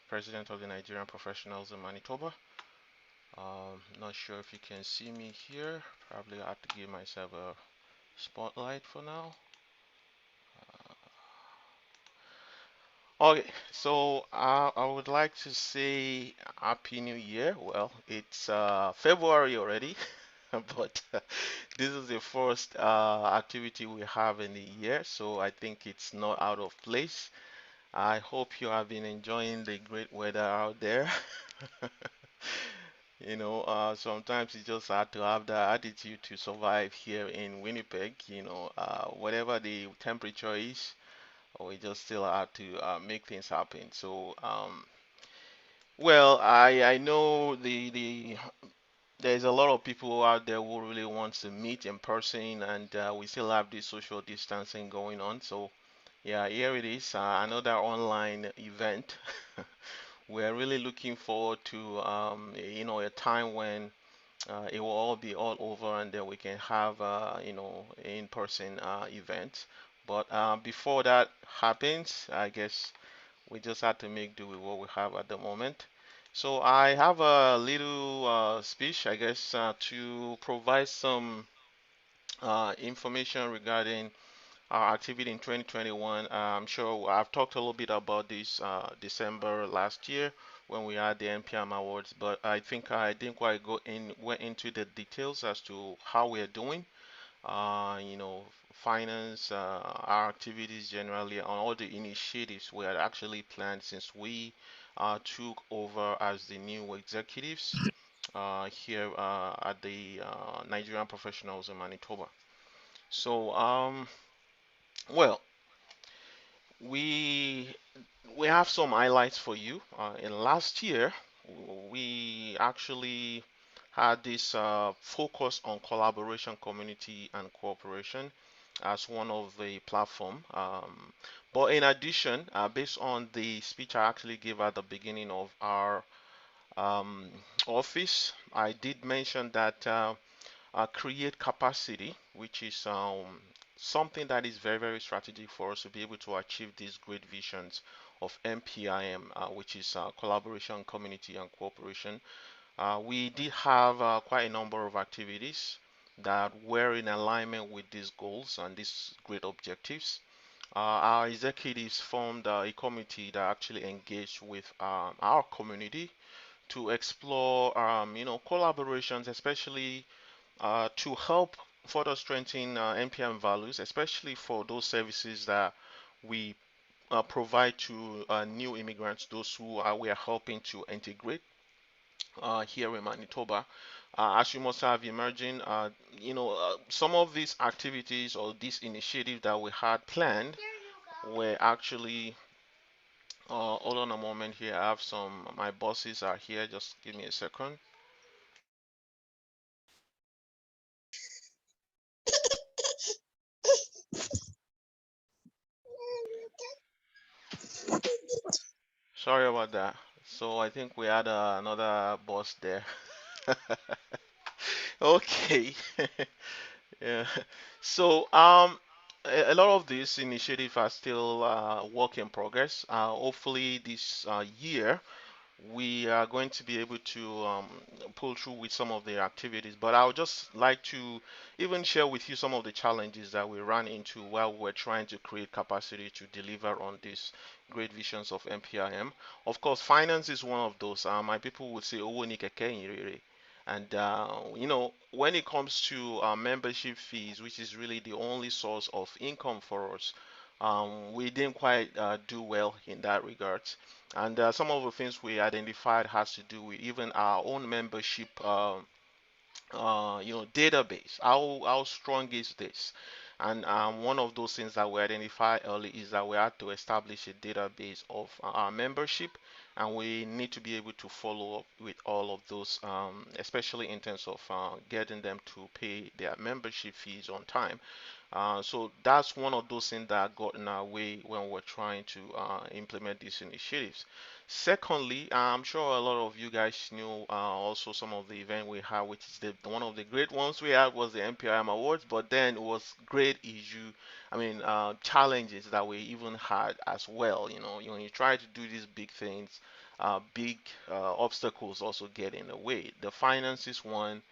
president of the Nigerian Professionals in Manitoba. Not sure if you can see me here. Probably have to give myself a spotlight for now. Okay, so I would like to say Happy New Year. Well, it's February already, but this is the first activity we have in the year, so I think it's not out of place. I hope you have been enjoying the great weather out there. Sometimes it's just hard to have that attitude to survive here in Winnipeg. Whatever the temperature is, we just still have to make things happen. Well, I know the there's a lot of people out there who really wants to meet in person, and we still have this social distancing going on. So yeah, here it is, another online event. We're really looking forward to a time when it will all be all over, and then we can have in-person events. But before that happens, I guess we just have to make do with what we have at the moment. So I have a little speech, I guess, to provide some information regarding our activity in 2021. I'm sure I've talked a little bit about this December last year when we had the NPM Awards, but I think I didn't quite went into the details as to how we are doing. Finance, our activities generally, on all the initiatives we had actually planned since we took over as the new executives here at the Nigerian Professionals in Manitoba. So, well, we we have some highlights for you. In last year, we actually had this focus on collaboration, community, and cooperation as one of the platform. But in addition, based on the speech I actually gave at the beginning of our um, office, I did mention that create capacity, which is something that is very, very strategic for us to be able to achieve these great visions of MPIM, which is collaboration, community, and cooperation. We did have quite a number of activities that were in alignment with these goals and these great objectives. Our executives formed a committee that actually engaged with our community to explore, collaborations, especially to help further strengthen NPM values, especially for those services that we provide to new immigrants, those who we are helping to integrate here in Manitoba. As you must have emerging, some of these activities or these initiatives that we had planned were actually. Hold on a moment here. I have my bosses are here. Just give me a second. Sorry about that. So I think we had another boss there. Okay. Yeah. So a lot of these initiatives are still work in progress. Hopefully this year we are going to be able to pull through with some of the activities. But I would just like to even share with you some of the challenges that we ran into while we're trying to create capacity to deliver on these great visions of MPIM. Of course, finance is one of those. My people would say, "Owo ni keke yin." And when it comes to membership fees, which is really the only source of income for us, we didn't quite do well in that regard. And some of the things we identified has to do with even our own membership, database. How strong is this? And one of those things that we identified early is that we had to establish a database of our membership, and we need to be able to follow up with all of those, especially in terms of getting them to pay their membership fees on time. So that's one of those things that got in our way when we're trying to implement these initiatives. Secondly, I'm sure a lot of you guys knew also some of the event we had, which is one of the great ones we had was the MPIM Awards, but then it was great issue, challenges that we even had as well. When you try to do these big things, big obstacles also get in the way. The finances one,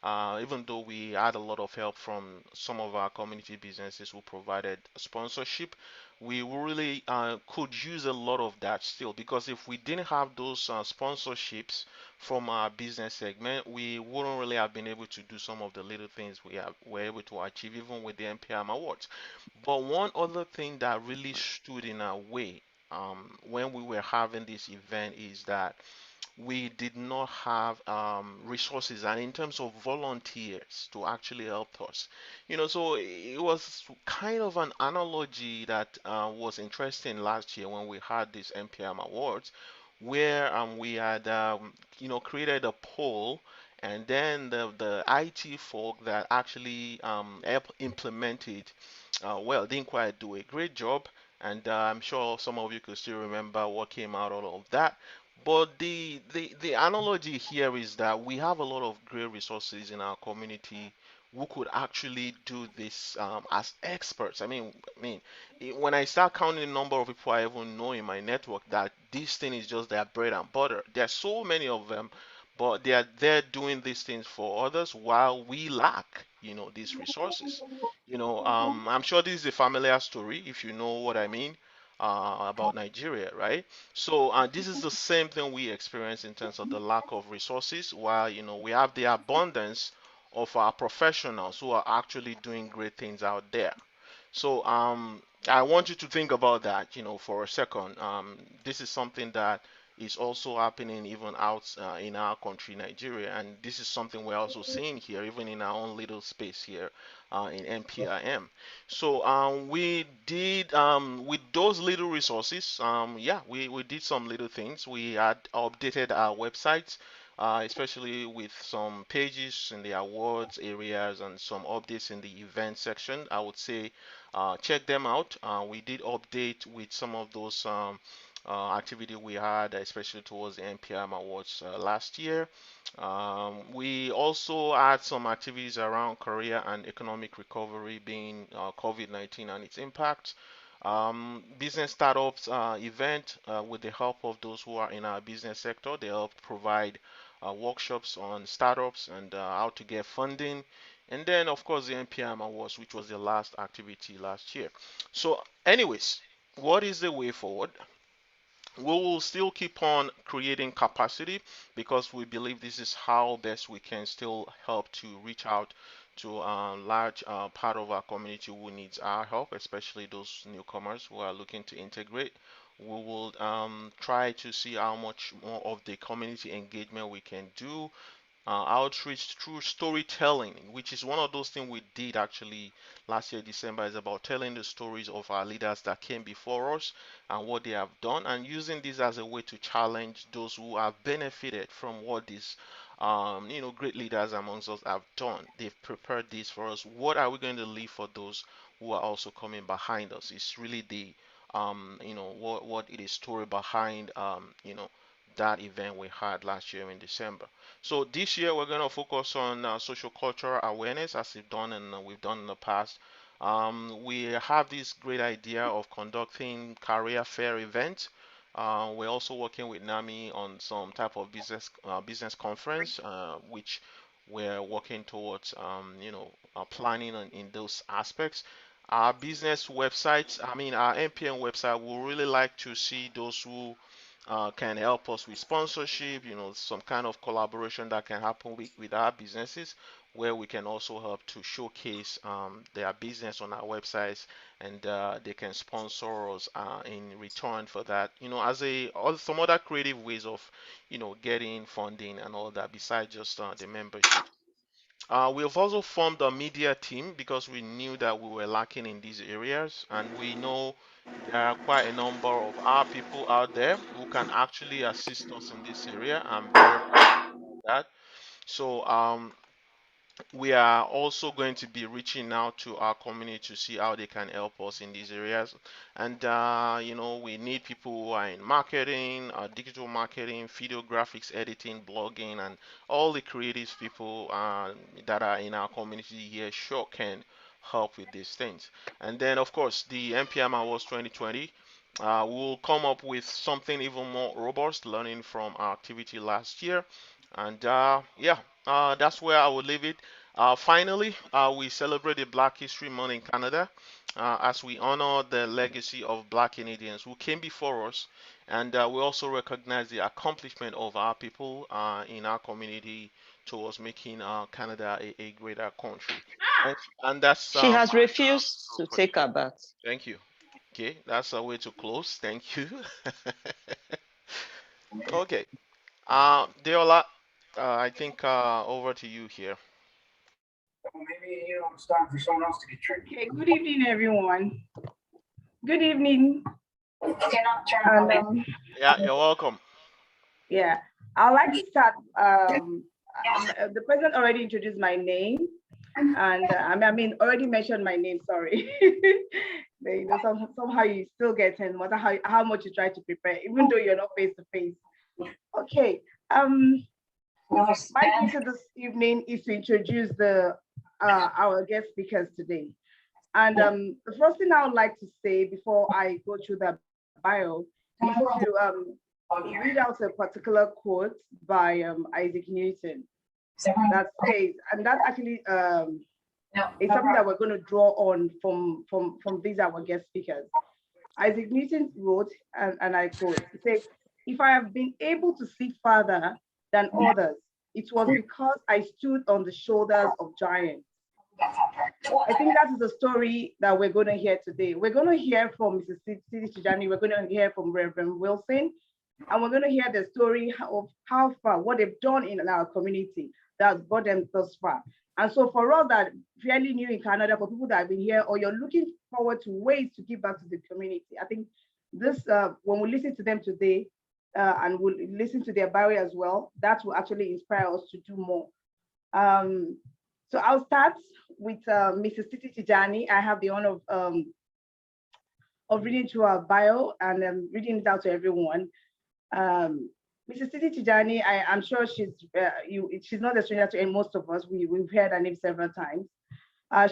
even though we had a lot of help from some of our community businesses who provided sponsorship, we really could use a lot of that still, because if we didn't have those sponsorships from our business segment, we wouldn't really have been able to do some of the little things were able to achieve even with the NPM Awards. But one other thing that really stood in our way when we were having this event is that we did not have resources, and in terms of volunteers to actually help us, so it was kind of an analogy that was interesting last year when we had this NPM Awards, where we had created a poll, and then the IT folk that actually help implement it, well, didn't quite do a great job, and I'm sure some of you could still remember what came out of that. But the analogy here is that we have a lot of great resources in our community who could actually do this as experts. When I start counting the number of people I even know in my network that this thing is just their bread and butter, there are so many of them, but they're doing these things for others while we lack, these resources. I'm sure this is a familiar story if you know what I mean about Nigeria, right? So this is the same thing we experience in terms of the lack of resources, while we have the abundance of our professionals who are actually doing great things out there. So I want you to think about that, for a second. This is something that is also happening even out in our country, Nigeria, and this is something we're also seeing here, even in our own little space here in NPIM. So we did with those little resources, yeah, we did some little things. We had updated our website, especially with some pages in the awards areas and some updates in the event section. I would say check them out. We did update with some of those activity we had, especially towards the NPM Awards last year. We also had some activities around career and economic recovery, being COVID-19 and its impact. Business startups event with the help of those who are in our business sector. They help provide workshops on startups and how to get funding. And then, of course, the NPM Awards, which was the last activity last year. So, anyways, what is the way forward? We will still keep on creating capacity because we believe this is how best we can still help to reach out to a large part of our community who needs our help, especially those newcomers who are looking to integrate. We will try to see how much more of the community engagement we can do, outreach through storytelling, which is one of those things we did actually last year, December, is about telling the stories of our leaders that came before us and what they have done, and using this as a way to challenge those who have benefited from what these great leaders amongst us have done. They've prepared this for us. What are we going to leave for those who are also coming behind us? It's really the what it is story behind that event we had last year in December. So this year we're going to focus on social cultural awareness as we've done in the past. We have this great idea of conducting career fair events. We're also working with NAMI on some type of business conference, which we're working towards, planning in those aspects. Our business websites, our NPN website, we really like to see those who can help us with sponsorship, some kind of collaboration that can happen with our businesses, where we can also help to showcase their business on our websites, and they can sponsor us in return for that, some other creative ways of, getting funding and all that besides just the membership. We have also formed a media team because we knew that we were lacking in these areas, and we know there are quite a number of our people out there who can actually assist us in this area. I'm very passionate about that. So we are also going to be reaching out to our community to see how they can help us in these areas. And we need people who are in marketing, digital marketing, video graphics editing, blogging, and all the creative people that are in our community here sure can help with these things. And then, of course, the NPM Awards 2020. We'll come up with something even more robust, learning from our activity last year. And yeah, that's where I would leave it. Finally, we celebrated Black History Month in Canada as we honor the legacy of Black Canadians who came before us. And we also recognize the accomplishment of our people in our community towards making Canada a greater country. And that's She has my refused to take her perspective. bath. Thank you. Okay, that's a way to close. Thank you. Okay. Deola, I think over to you here. Maybe it's time for someone else to get tricky. Okay, good evening, everyone. Good evening. And, Yeah, you're welcome. yeah, I'd like to start. The president already introduced my name, and I mean, already mentioned my name. Sorry. Somehow you still get in, no matter how much you try to prepare, even though you're not face to face. Okay. My mission this evening is to introduce our guest speakers today. And the first thing I would like to say before I go through the bio is to read out a particular quote by Isaac Newton that says, and that actually is something that we're going to draw on from these our guest speakers. Isaac Newton wrote, and I quote, he says, "If I have been able to see farther than others, it was because I stood on the shoulders of giants." I think that is the story that we're going to hear today. We're going to hear from Mrs. Sidi Tijani, we're going to hear from Reverend Wilson, and we're going to hear the story of how far, what they've done in our community that's brought them thus far. And so for us that fairly new in Canada, for people that have been here, or you're looking forward to ways to give back to the community, I think this, when we listen to them today, and we'll listen to their bio as well, that will actually inspire us to do more. So I'll start with Mrs. Titi Tijani. I have the honor of reading through our bio and reading it out to everyone. Mrs. Titi Tijani, I'm sure she's not a stranger to most of us. We've heard her name several times.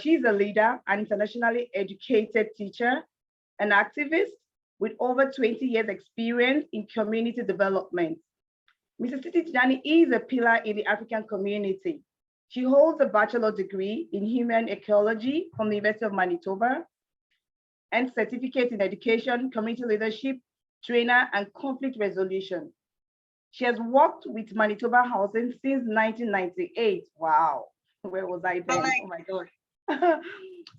She's a leader, an internationally educated teacher, an activist with over 20 years experience in community development. Mrs. Titi Tijani is a pillar in the African community. She holds a bachelor degree in human ecology from the University of Manitoba and certificate in education, community leadership, trainer, and conflict resolution. She has worked with Manitoba Housing since 1998. Wow, where was I then? Oh my God.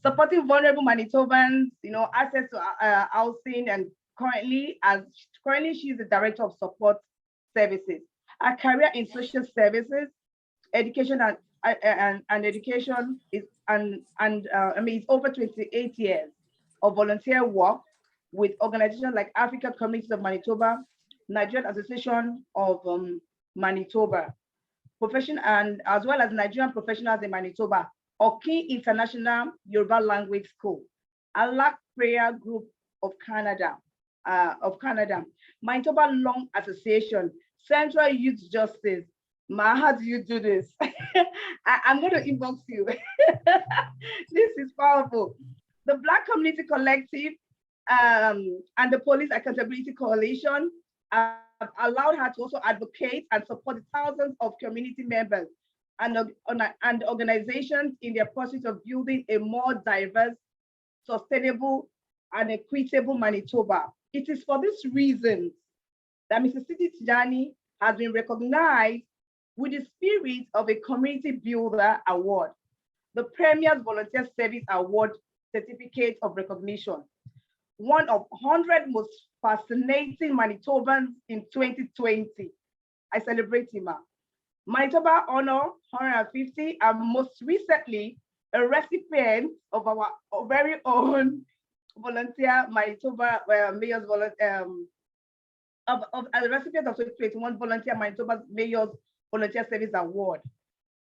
Supporting vulnerable Manitobans, access to housing, and currently she's the director of support services. Her career in social services, education and education is it's over 28 years of volunteer work with organizations like African Communities of Manitoba, Nigerian Association of Manitoba, profession, and as well as Nigerian professionals in Manitoba, Oki International Yoruba Language School, Alak Prayer Group of Canada, Manitoba Long Association, Central Youth Justice. Ma, how do you do this? I'm going to inbox you. This is powerful. The Black Community Collective and the Police Accountability Coalition have allowed her to also advocate and support the thousands of community members and organizations in their pursuit of building a more diverse, sustainable, and equitable Manitoba. It is for this reason that Mrs. Titi Tijani has been recognized with the spirit of a Community Builder Award, the Premier's Volunteer Service Award Certificate of Recognition, one of 100 most fascinating Manitobans in 2020. I celebrate him. Manitoba Honor 150, and most recently, a recipient of our very own volunteer Manitoba Mayor's of a recipient of 2021 Volunteer Manitoba Mayor's Volunteer Service Award.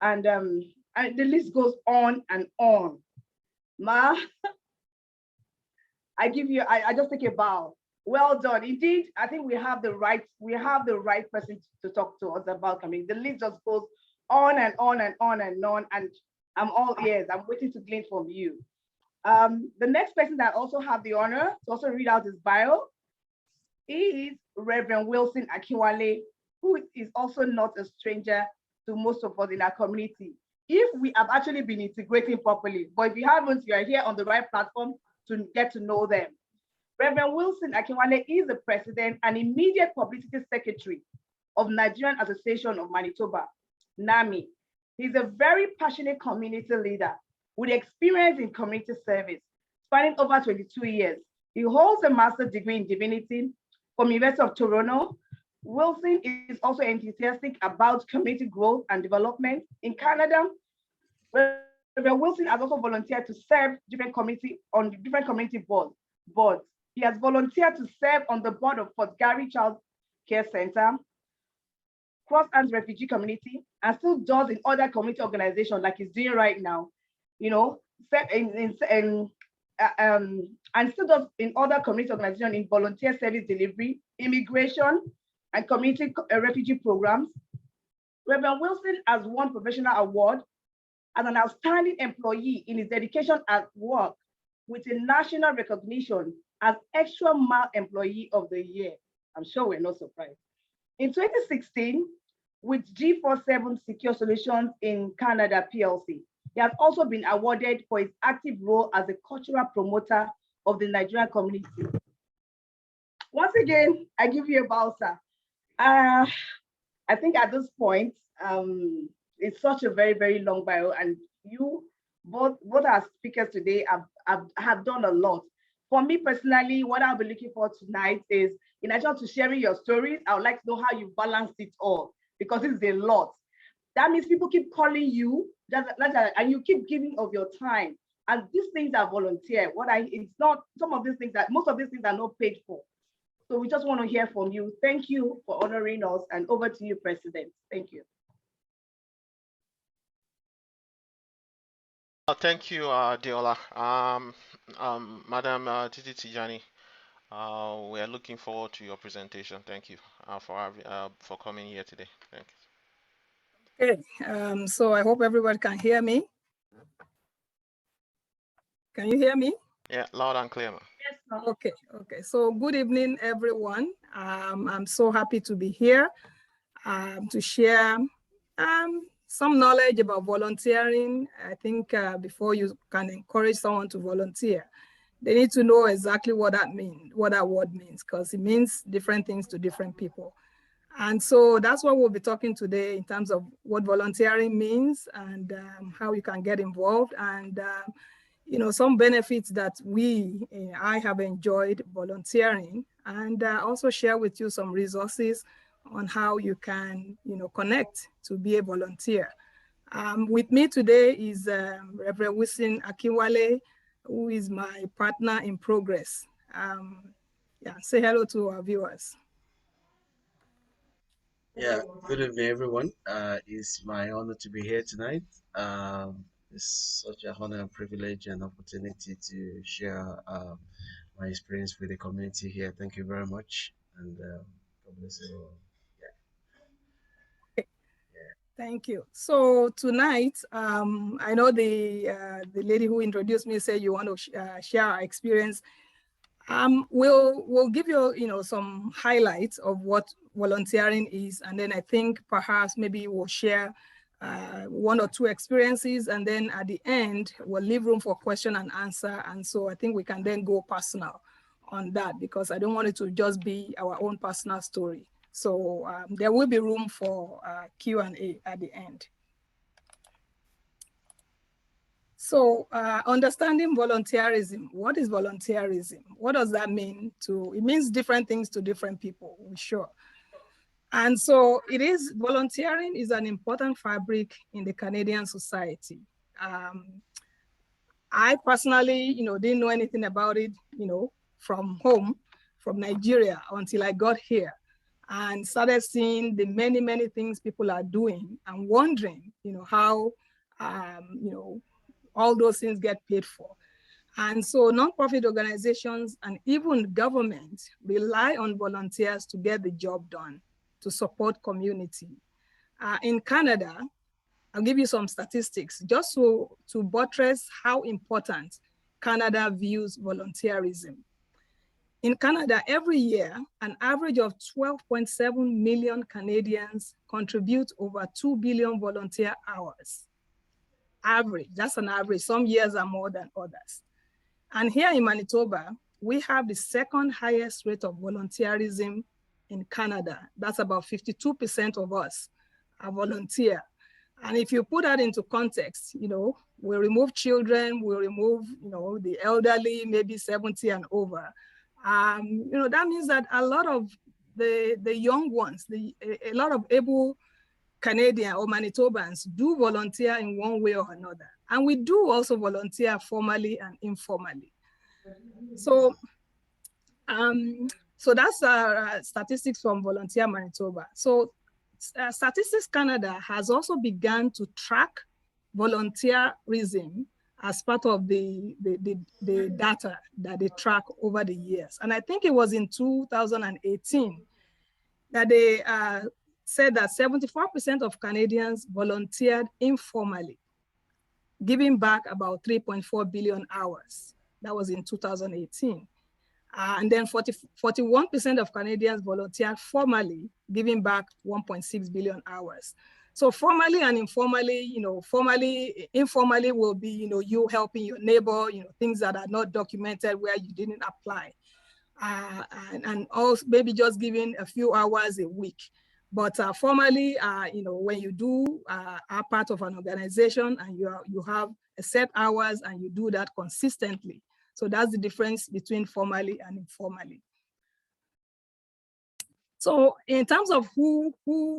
And the list goes on and on. Ma, I just take a bow. Well done. Indeed, I think we have the right person to talk to us about coming. The list just goes on and on and on and on, and I'm all ears. I'm waiting to glean from you. The next person that I also have the honor to also read out his bio is Reverend Wilson Akinwale, who is also not a stranger to most of us in our community. If we have actually been integrating properly, but if you haven't, you are here on the right platform to get to know them. Reverend Wilson Akinwale is the president and immediate publicity secretary of Nigerian Association of Manitoba, NAMI. He's a very passionate community leader with experience in community service, spanning over 22 years. He holds a master's degree in divinity from University of Toronto. Wilson is also enthusiastic about community growth and development. In Canada, Reverend Wilson has also volunteered to serve different community boards. He has volunteered to serve on the board of Fort Garry Child Care Center, Cross Arms Refugee Community, and still does in other community organizations like he's doing right now, you know, and still does in other community organizations in volunteer service delivery, immigration, and community refugee programs. Reverend Wilson has won professional award as an outstanding employee in his dedication at work with a national recognition as Extra Mile Employee of the Year. I'm sure we're not surprised. In 2016, with G47 Secure Solutions in Canada PLC, he has also been awarded for his active role as a cultural promoter of the Nigerian community. Once again, I give you a bow, sir. I think at this point, it's such a very, very long bio, and you, both our speakers today have done a lot. For me personally, what I'll be looking for tonight is, in addition to sharing your stories, I would like to know how you balanced it all, because it's a lot. That means people keep calling you, and you keep giving of your time. And these things are volunteer. It's not, some of these things most of these things are not paid for. So we just want to hear from you. Thank you for honoring us, and over to you, President. Thank you. Thank you, Deola. Madam Titi Tijani, we are looking forward to your presentation. Thank you for coming here today. Thank you. Okay, so I hope everyone can hear me. Can you hear me? Yeah, loud and clear. Yes, sir. Okay. So good evening, everyone. I'm so happy to be here to share some knowledge about volunteering. I think before you can encourage someone to volunteer, they need to know exactly what that word means, because it means different things to different people. And so that's what we'll be talking today in terms of what volunteering means and how you can get involved, and some benefits that I have enjoyed volunteering, and also share with you some resources on how you can, connect to be a volunteer. With me today is Reverend Wilson Akinwale, who is my partner in progress. Say hello to our viewers. Yeah, good evening, everyone. It's my honor to be here tonight. It's such an honor and privilege and opportunity to share my experience with the community here. Thank you very much, and God bless you all. Thank you. So tonight, I know the lady who introduced me said you want to share our experience. We'll give you, some highlights of what volunteering is, and then I think perhaps maybe we'll share one or two experiences, and then at the end we'll leave room for question and answer. And so I think we can then go personal on that, because I don't want it to just be our own personal story. So there will be room for Q&A at the end. So understanding volunteerism. What is volunteerism? What does that mean? It means different things to different people, we're sure. And so volunteering is an important fabric in the Canadian society. I personally, didn't know anything about it, from home, from Nigeria, until I got here and started seeing the many, many things people are doing and wondering, how, all those things get paid for. And so nonprofit organizations and even governments rely on volunteers to get the job done, to support community. In Canada, I'll give you some statistics just to buttress how important Canada views volunteerism. In Canada, every year, an average of 12.7 million Canadians contribute over 2 billion volunteer hours. Average, that's an average. Some years are more than others. And here in Manitoba, we have the second highest rate of volunteerism in Canada. That's about 52% of us are volunteer. And if you put that into context, you know, we remove children, we remove, you know, the elderly, maybe 70 and over. You know, that means that a lot of the young ones, a lot of able Canadian or Manitobans do volunteer in one way or another. And we do also volunteer formally and informally. So, so that's statistics from Volunteer Manitoba. So Statistics Canada has also begun to track volunteerism as part of the data that they track over the years. And I think it was in 2018 that they said that 74% of Canadians volunteered informally, giving back about 3.4 billion hours. That was in 2018. And then 41% of Canadians volunteered formally, giving back 1.6 billion hours. So formally and informally, you know, informally will be, you know, you helping your neighbor, you know, things that are not documented where you didn't apply. And also maybe just giving a few hours a week. But formally, you know, when you do are part of an organization and you have a set hours and you do that consistently. So that's the difference between formally and informally. So in terms of who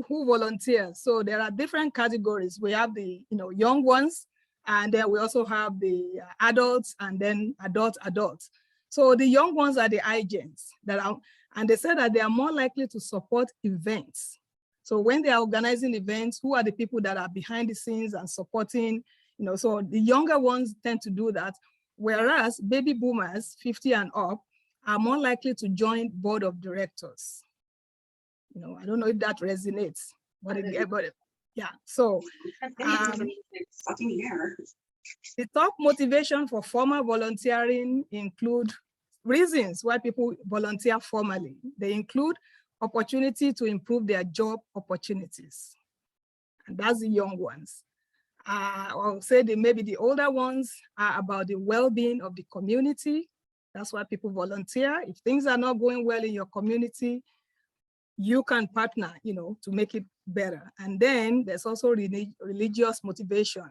volunteers, so there are different categories. We have the, you know, young ones, and then we also have the adults, and then adults. So the young ones are the agents that are, and they said that they are more likely to support events. So when they are organizing events, who are the people that are behind the scenes and supporting, you know, so the younger ones tend to do that. Whereas baby boomers, 50 and up, are more likely to join board of directors. You know, I don't know if that resonates, but yeah. So the top motivation for formal volunteering include reasons why people volunteer formally. They include opportunity to improve their job opportunities, and that's the young ones. Or say maybe the older ones are about the well-being of the community. That's why people volunteer. If things are not going well in your community, you can partner, you know, to make it better. And then there's also religious motivation,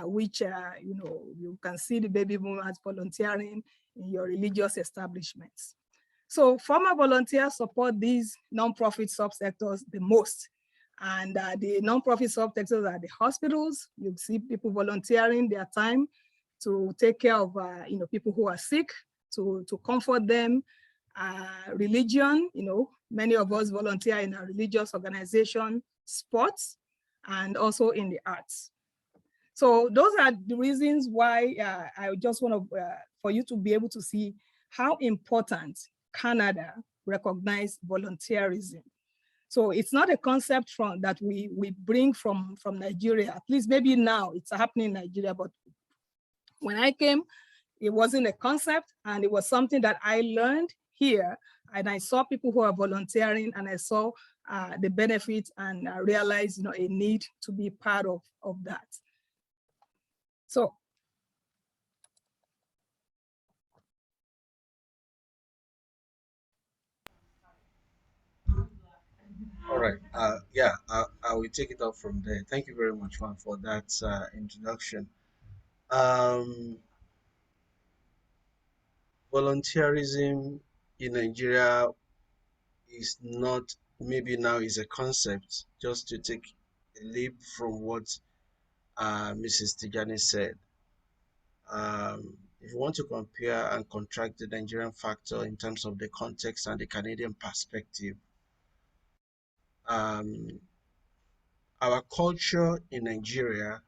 which, you know, you can see the baby boomers volunteering in your religious establishments. So former volunteers support these nonprofit subsectors the most. And the nonprofit subsectors are the hospitals. You see people volunteering their time to take care of you know, people who are sick, to comfort them. Religion, you know, many of us volunteer in a religious organization, sports, and also in the arts. So those are the reasons why I just want to, for you to be able to see how important Canada recognized volunteerism. So it's not a concept that we bring from Nigeria. At least maybe now it's happening in Nigeria, but when I came, it wasn't a concept, and it was something that I learned here, and I saw people who are volunteering, and I saw the benefits, and I realized, you know, a need to be part of that. So. All right. Yeah, I will take it up from there. Thank you very much, Juan, for that introduction. Um, Volunteerism in Nigeria is not, maybe now is a concept, just to take a leap from what Mrs. Tijani said. If you want to compare and contract the Nigerian factor in terms of the context and the Canadian perspective, our culture in Nigeria,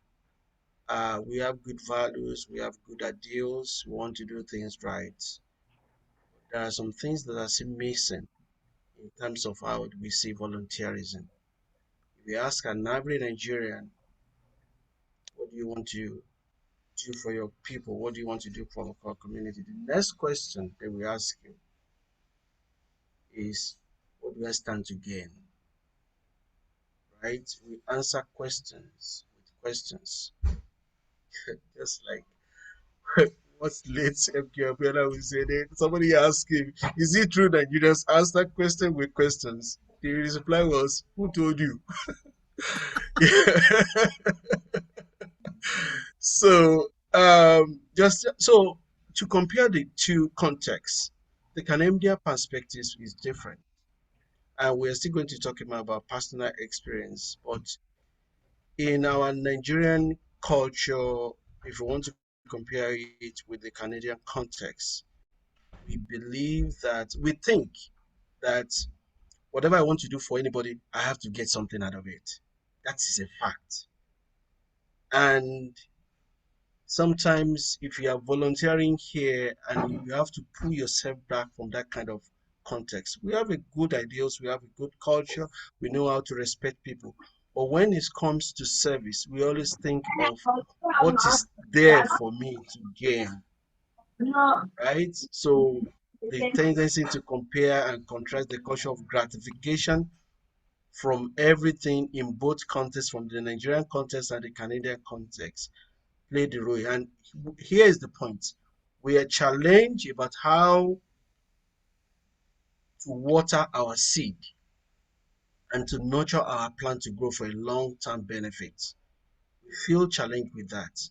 we have good values, we have good ideals, we want to do things right. There are some things that are still missing in terms of how we see volunteerism. If we ask an average Nigerian, what do you want to do for your people? What do you want to do for our community? The next question they will ask you is, what do I stand to gain? Right? We answer questions with questions. Just like what's late MK Abiola will say, somebody asked him, is it true that you just answer question with questions? His reply was, who told you? So just so to compare the two contexts, the Canadian perspective is different. And we're still going to talk about personal experience, but in our Nigerian culture, if we want to compare it with the Canadian context, we believe that we think that whatever I want to do for anybody, I have to get something out of it. That is a fact. And sometimes if you are volunteering here and you have to pull yourself back from that kind of context, we have a good ideals, we have a good culture, we know how to respect people. But when it comes to service, we always think of what is there for me to gain, right? So the tendency to compare and contrast the culture of gratification from everything in both contexts, from the Nigerian context and the Canadian context, play the role. And here is the point. We are challenged about how to water our seed and to nurture our plant to grow for a long-term benefit. We feel challenged with that.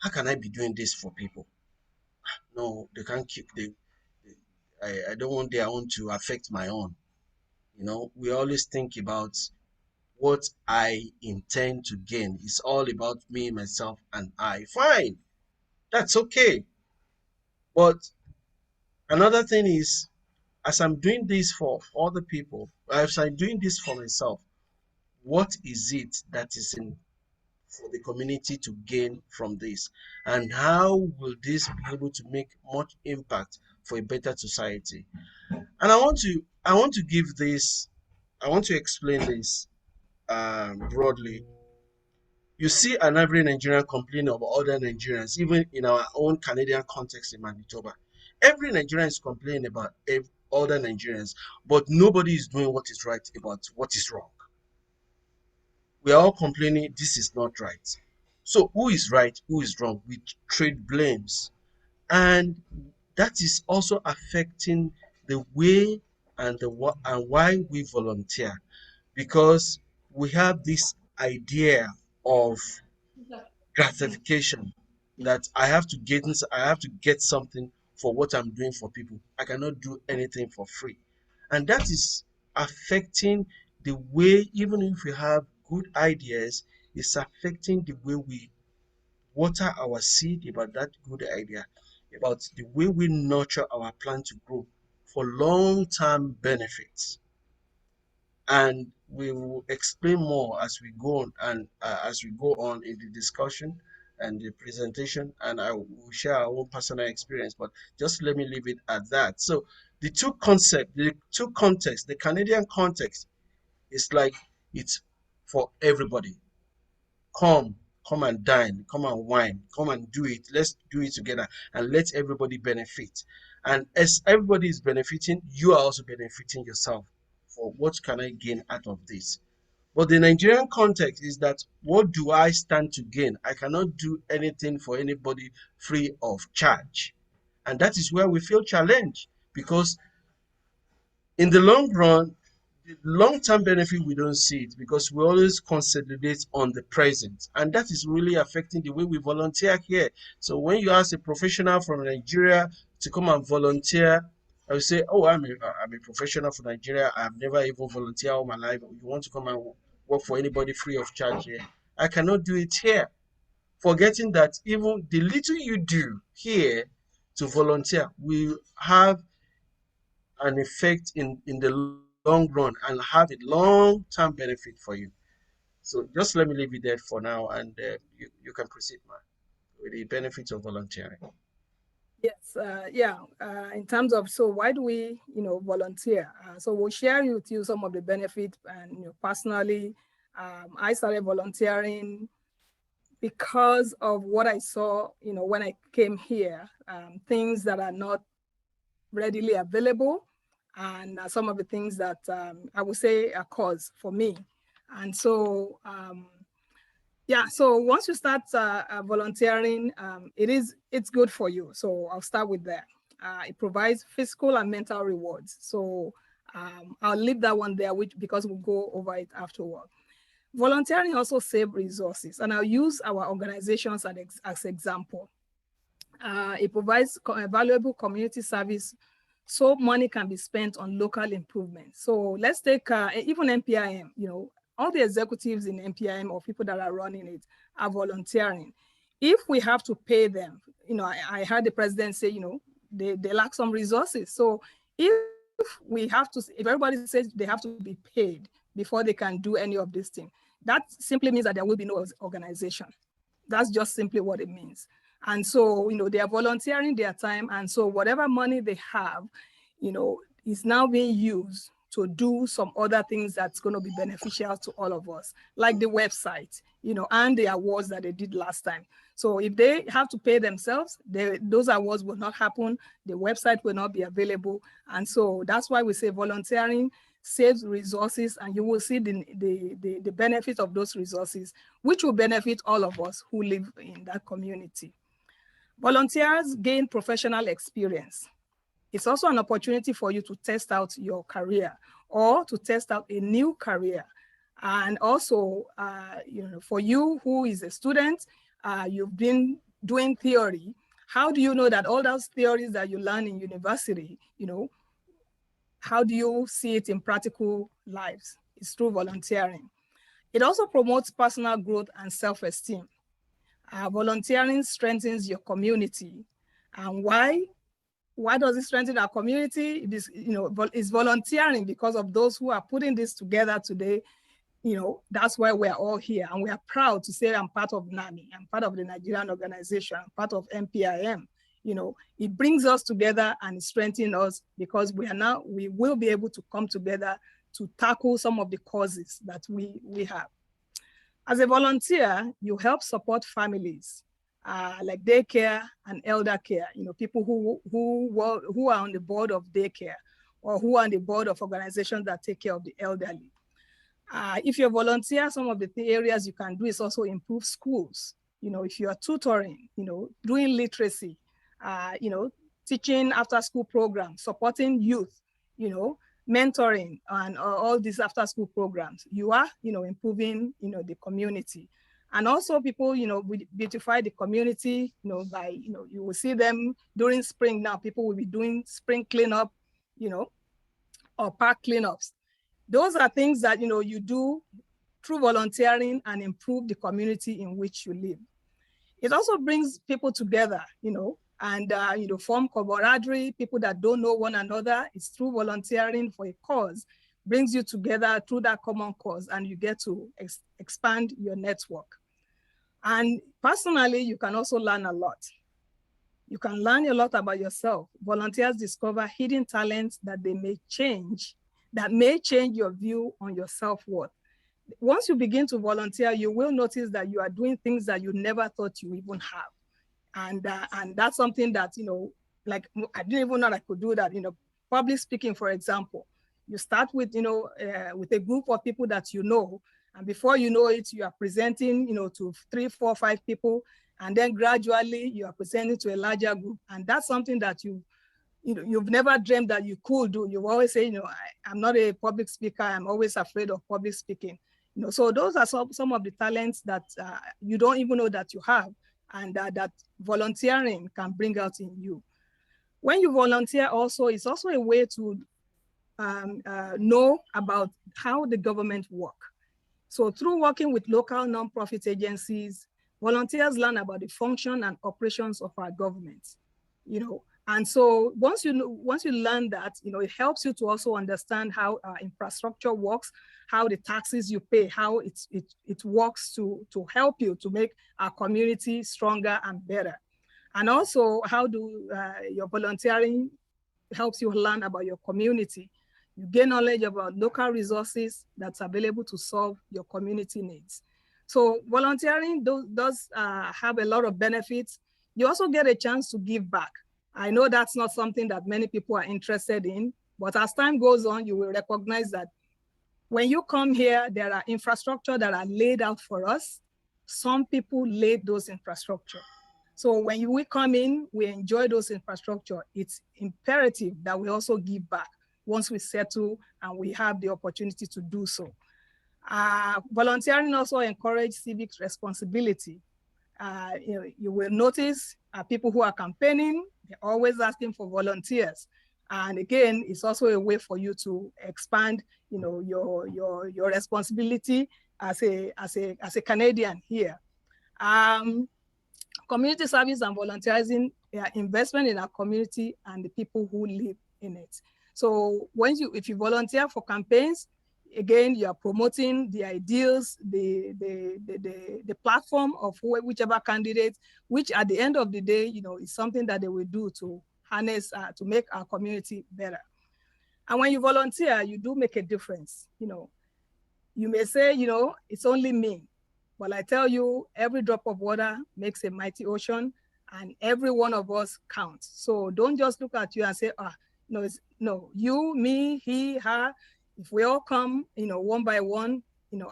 How can I be doing this for people? No, they can't keep I don't want their own to affect my own. You know, we always think about what I intend to gain. It's all about me, myself, and I. Fine, that's okay. But another thing is, as I'm doing this for other people, as I'm doing this for myself, what is it that is in for the community to gain from this? And how will this be able to make much impact for a better society? And I want to give this, I want to explain this broadly. You see an every Nigerian complain of other Nigerians, even in our own Canadian context in Manitoba. Every Nigerian is complaining about other Nigerians, but nobody is doing what is right about what is wrong. We are all complaining this is not right. So who is right, who is wrong? We trade blames. And that is also affecting the way and and why we volunteer, because we have this idea of gratification that I have to get something for what I'm doing for people. I cannot do anything for free. And that is affecting the way, even if we have good ideas, it's affecting the way we water our seed about that good idea, about the way we nurture our plant to grow for long-term benefits. And we will explain more as we go on and as we go on in the discussion and the presentation, and I will share our own personal experience, but just let me leave it at that. So the two contexts, the Canadian context is like it's for everybody. Come, come and dine, come and wine, come and do it. Let's do it together and let everybody benefit. And as everybody is benefiting, you are also benefiting yourself. For what can I gain out of this? But the Nigerian context is that what do I stand to gain? I cannot do anything for anybody free of charge. And that is where we feel challenged, because in the long run, the long-term benefit, we don't see it because we always consolidate on the present. And that is really affecting the way we volunteer here. So when you ask a professional from Nigeria to come and volunteer, I will say, oh, I'm a professional from Nigeria. I've never even volunteered all my life. You want to come and work for anybody free of charge here? I cannot do it here. Forgetting that even the little you do here to volunteer will have an effect in the long run and have a long-term benefit for you. So just let me leave it there for now, and you can proceed, man, with the benefits of volunteering. Yes, in terms of, so why do we, volunteer? So we'll share with you some of the benefits. And personally, I started volunteering because of what I saw, when I came here, things that are not readily available. and some of the things that I would say are cause for me. And so, yeah, so once you start volunteering, it's good for you. So I'll start with that. It provides physical and mental rewards. So I'll leave that one there, because we'll go over it afterward. Volunteering also saves resources, and I'll use our organizations as example. It provides valuable community service, so money can be spent on local improvements. So let's take even NPIM, all the executives in NPIM or people that are running it are volunteering. If we have to pay them, I heard the president say, they lack some resources. So if everybody says they have to be paid before they can do any of this thing, that simply means that there will be no organization. That's just simply what it means. And so, they are volunteering their time. And so whatever money they have, is now being used to do some other things that's going to be beneficial to all of us, like the website, and the awards that they did last time. So if they have to pay themselves, those awards will not happen. The website will not be available. And so that's why we say volunteering saves resources, and you will see the benefit of those resources, which will benefit all of us who live in that community. Volunteers gain professional experience. It's also an opportunity for you to test out your career or to test out a new career. And also, for you who is a student, you've been doing theory. How do you know that all those theories that you learn in university, how do you see it in practical lives? It's through volunteering. It also promotes personal growth and self-esteem. Volunteering strengthens your community. And why? Why does it strengthen our community? It's volunteering because of those who are putting this together today. That's why we're all here. And we are proud to say I'm part of NAMI. I'm part of the Nigerian organization. I'm part of NPIM. It brings us together and it strengthens us because we will be able to come together to tackle some of the causes that we have. As a volunteer, you help support families like daycare and elder care, people who are on the board of daycare or who are on the board of organizations that take care of the elderly. If you're a volunteer, some of the areas you can do is also improve schools. If you are tutoring, doing literacy, teaching after school programs, supporting youth, mentoring and all these after school programs, you are, improving, the community. And also people, beautify the community, by, you will see them during spring now, people will be doing spring cleanup, or park cleanups. Those are things that, you do through volunteering and improve the community in which you live. It also brings people together, and form camaraderie, people that don't know one another. It's through volunteering for a cause, brings you together through that common cause, and you get to expand your network. And personally, you can also learn a lot. You can learn a lot about yourself. Volunteers discover hidden talents that may change your view on your self-worth. Once you begin to volunteer, you will notice that you are doing things that you never thought you even have. And that's something that, like, I didn't even know I could do that. Public speaking, for example, you start with, with a group of people that and before you know it, you are presenting, to 3, 4, 5 people, and then gradually you are presenting to a larger group. And that's something that you've never dreamed that you could do. You always say, I'm not a public speaker. I'm always afraid of public speaking. So those are some of the talents that you don't even know that you have, and that volunteering can bring out in you. When you volunteer also, it's also a way to know about how the government works. So through working with local nonprofit agencies, volunteers learn about the function and operations of our government, And so once you learn that, it helps you to also understand how our infrastructure works, how the taxes you pay, how it works to help you to make our community stronger and better. And also how your volunteering helps you learn about your community. You gain knowledge about local resources that's available to solve your community needs. So volunteering does have a lot of benefits. You also get a chance to give back. I know that's not something that many people are interested in, But as time goes on, you will recognize that when you come here, there are infrastructure that are laid out for us. Some people laid those infrastructure. So when we come in, we enjoy those infrastructure. It's imperative that we also give back once we settle and we have the opportunity to do so. Volunteering also encourages civic responsibility. You will notice people who are campaigning, they're always asking for volunteers. And again, it's also a way for you to expand, your responsibility as a Canadian here. Community service and volunteerism, investment in our community and the people who live in it. So if you volunteer for campaigns, again, you are promoting the ideals, the platform of whichever candidate, which at the end of the day, is something that they will do to harness, to make our community better. And when you volunteer, you do make a difference. You may say, it's only me, but I tell you, every drop of water makes a mighty ocean, and every one of us counts. So don't just look at you and say, no, you, me, he, her. If we all come, one by one,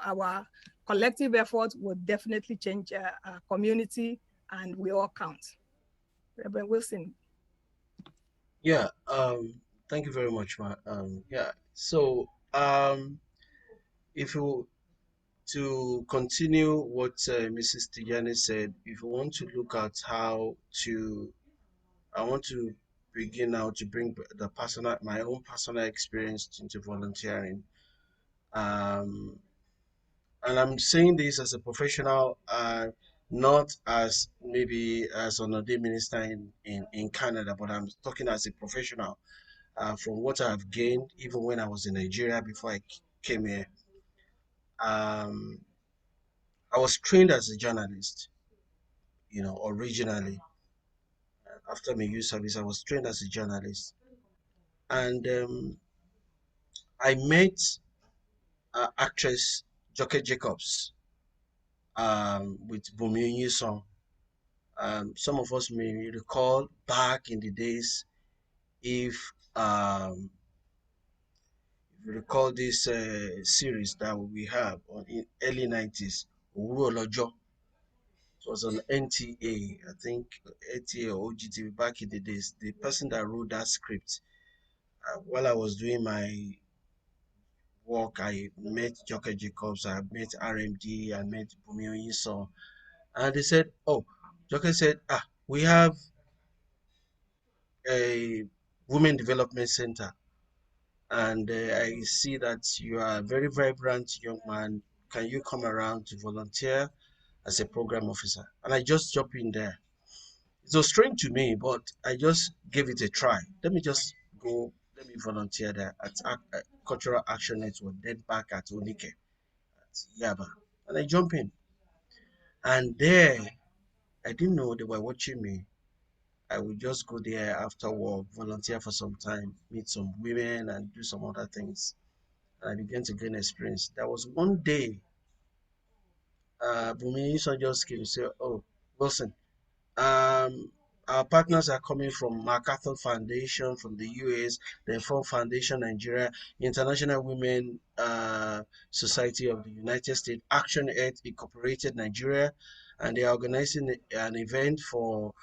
our collective effort will definitely change our community, and we all count. Reverend Wilson. Yeah, thank you very much, Ma. Yeah, so if you to continue what Mrs. Tijani said, if you want to look at I want to begin now to bring my own personal experience into volunteering. And I'm saying this as a professional, not as maybe as an ordained minister in Canada, but I'm talking as a professional from what I've gained, even when I was in Nigeria before I came here. I was trained as a journalist, originally. After my youth service, I was trained as a journalist. And I met actress Joke Jacobs with Bumi song. Some of us may recall back in the days, if you recall this series that we have in early 90s, Owuro Lojo. It was on NTA, I think NTA or OGTV back in the days. The person that wrote that script, while I was doing my work, I met Joke Jacobs, I met RMD, I met Bumi Oyinsan, and they said, oh, Joke said, we have a women development center, and I see that you are a very vibrant young man. Can you come around to volunteer as a program officer? And I just jumped in there. It was strange to me, but I just gave it a try. Let me volunteer there at Cultural Action Network, then back at Onike, at Yaba. And I jump in. And there, I didn't know they were watching me. I would just go there after work, volunteer for some time, meet some women, and do some other things. And I began to gain experience. There was one day, Bumi Yinson just came and said, oh, Wilson, our partners are coming from MacArthur Foundation from the US, the Ford Foundation Nigeria, International Women Society of the United States, Action Earth Incorporated Nigeria, and they are organizing an event for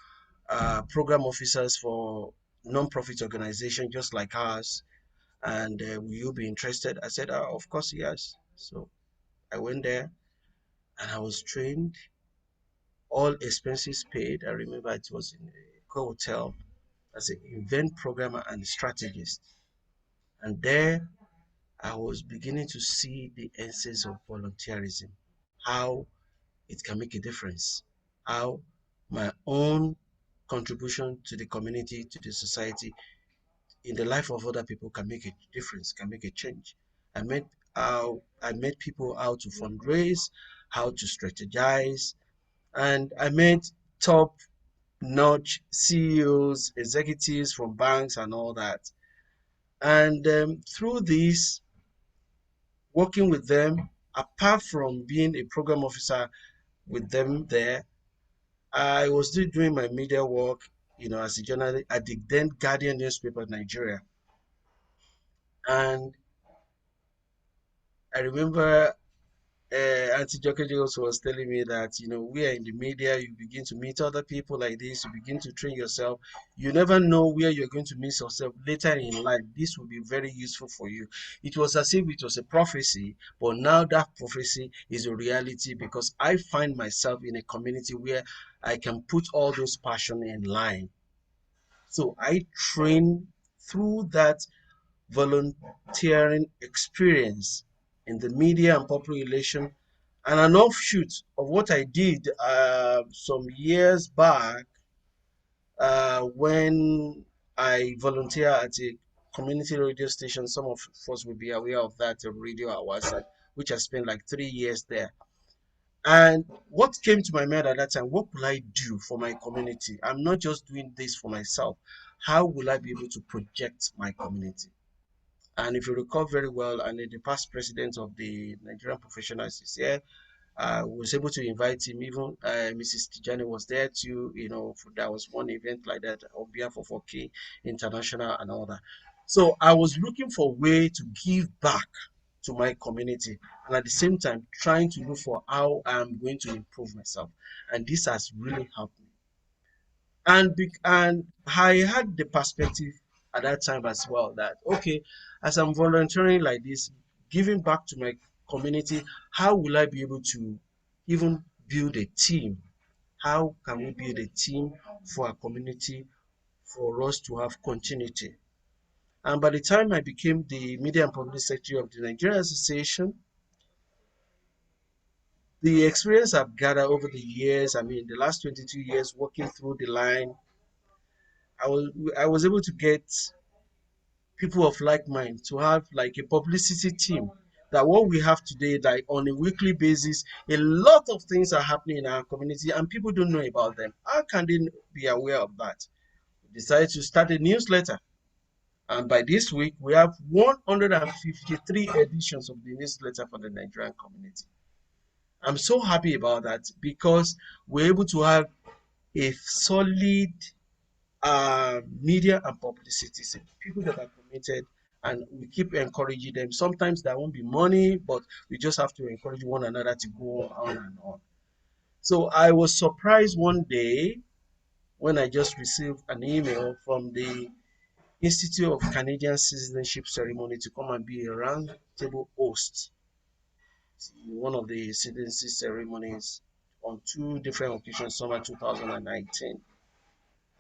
program officers for non-profit organization just like ours. And will you be interested? I said, of course, yes. So I went there and I was trained, all expenses paid. I remember it was in a hotel as an event programmer and strategist. And there I was beginning to see the essence of volunteerism, how it can make a difference, how my own contribution to the community, to the society, in the life of other people can make a difference, can make a change. I met people how to fundraise, how to strategize, and I met top-notch CEOs, executives from banks, and all that. And through this, working with them, apart from being a program officer with them there, I was still doing my media work, as a journalist at the then Guardian newspaper in Nigeria. And I remember Auntie Jokeji also was telling me that, we are in the media, you begin to meet other people like this, you begin to train yourself. You never know where you're going to meet yourself later in life. This will be very useful for you. It was as if it was a prophecy, but now that prophecy is a reality because I find myself in a community where I can put all those passion in line. So I train through that volunteering experience in the media and public relations, and an offshoot of what I did some years back when I volunteer at a community radio station. Some of us will be aware of that, Radio Awasa, which I spent like 3 years there. And what came to my mind at that time, what will I do for my community? I'm not just doing this for myself. How will I be able to project my community? And if you recall very well, and the past president of the Nigerian Professionals is here, was able to invite him. Even Mrs. Tijani was there too. That was one event like that on behalf of OK International and all that. So I was looking for a way to give back to my community, and at the same time trying to look for how I'm going to improve myself. And this has really helped me. And I had the perspective at that time as well that, okay, as I'm volunteering like this, giving back to my community, how will I be able to even build a team? How can we build a team for our community for us to have continuity? And by the time I became the Media and Public Secretary of the Nigerian Association, the experience I've gathered over the years, the last 22 years working through the line, I was able to get people of like mind to have like a publicity team, that what we have today, like on a weekly basis, a lot of things are happening in our community and people don't know about them. How can they be aware of that? We decided to start a newsletter, and by this week we have 153 editions of the newsletter for the Nigerian community. I'm so happy about that because we're able to have a solid media and publicity, people that are committed, and we keep encouraging them. Sometimes there won't be money, but we just have to encourage one another to go on and on. So I was surprised one day when I just received an email from the Institute of Canadian Citizenship Ceremony to come and be a round table host in one of the citizenship ceremonies on 2 different occasions, summer 2019.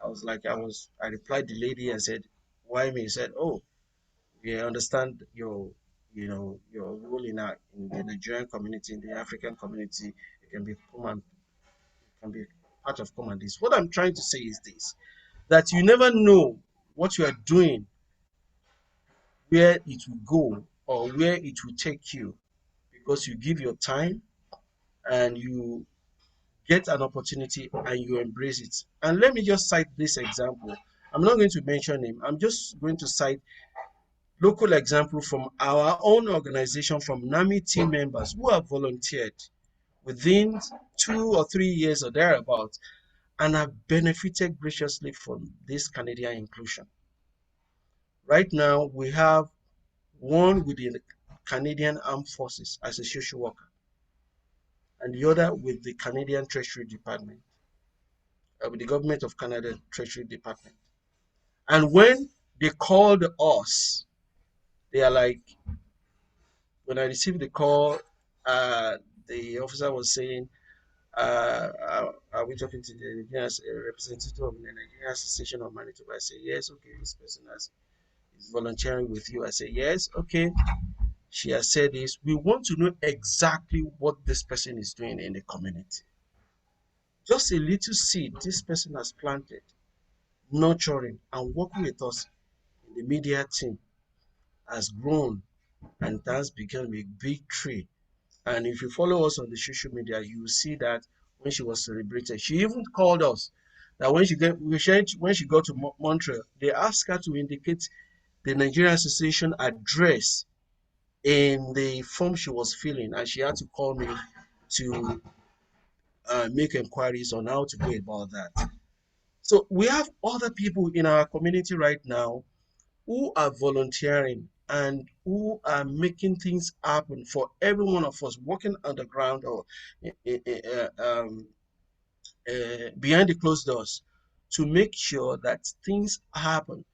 I replied the lady and said, why me? He said, oh, we understand your role in the Nigerian community, in the African community. You can be part of this. What I'm trying to say is this, that you never know what you are doing, where it will go or where it will take you, because you give your time and you get an opportunity and you embrace it. And let me just cite this example. I'm not going to mention him. I'm just going to cite local example from our own organization, from NAMI team members who have volunteered within 2 or 3 years or thereabouts and have benefited graciously from this Canadian inclusion. Right now, we have one with the Canadian Armed Forces as a social worker, and the other with the Canadian Treasury Department, with the Government of Canada Treasury Department. And when they called us, they are like, when I received the call, the officer was saying, are we talking to the Nigerian representative of the Nigerian Association of Manitoba? I say, yes, okay, this person is volunteering with you. I say, yes, okay. She has said this. We want to know exactly what this person is doing in the community. Just a little seed this person has planted, nurturing and working with us in the media team, has grown and has become a big tree. And if you follow us on the social media, you will see that when she was celebrated, she even called us that when she got to Montreal, they asked her to indicate the Nigerian Association address in the form she was filling, and she had to call me to make inquiries on how to go about that. So we have other people in our community right now who are volunteering and who are making things happen for every one of us working on the ground or behind the closed doors to make sure that things happen.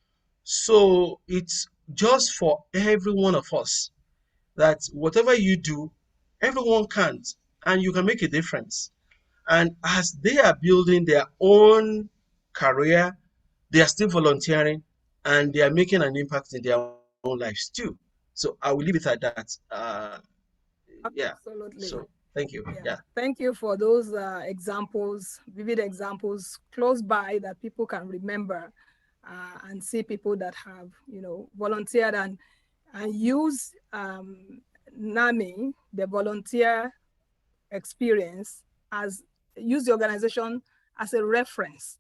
So it's just for every one of us that whatever you do, everyone can't, and you can make a difference. And as they are building their own career, they are still volunteering and they are making an impact in their own lives too. So I will leave it at that. Yeah. Absolutely. So thank you. Yeah. Yeah. Thank you for those examples, vivid examples close by that people can remember and see people that have, volunteered and use NAMI, the volunteer experience, as use the organization as a reference.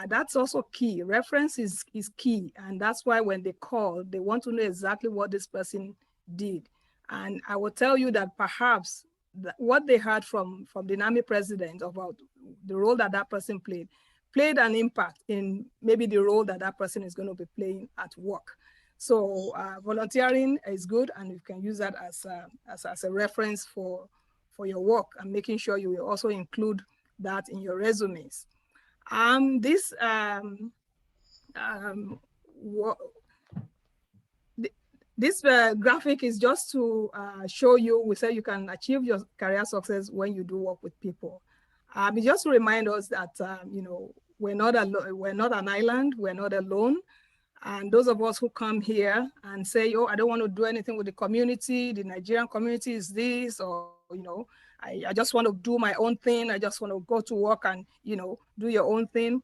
That's also key. Reference is key. And that's why when they call, they want to know exactly what this person did. And I will tell you that perhaps what they heard from the NAMI president about the role that that person played an impact in maybe the role that that person is going to be playing at work. So volunteering is good, and you can use that as a reference for your work, and making sure you will also include that in your resumes. This graphic is just to show you, we say you can achieve your career success when you do work with people. It just to remind us that, we're not an island, we're not alone. And those of us who come here and say, oh, I don't want to do anything with the community, the Nigerian community is this, or, I just want to do my own thing. I just want to go to work and, do your own thing.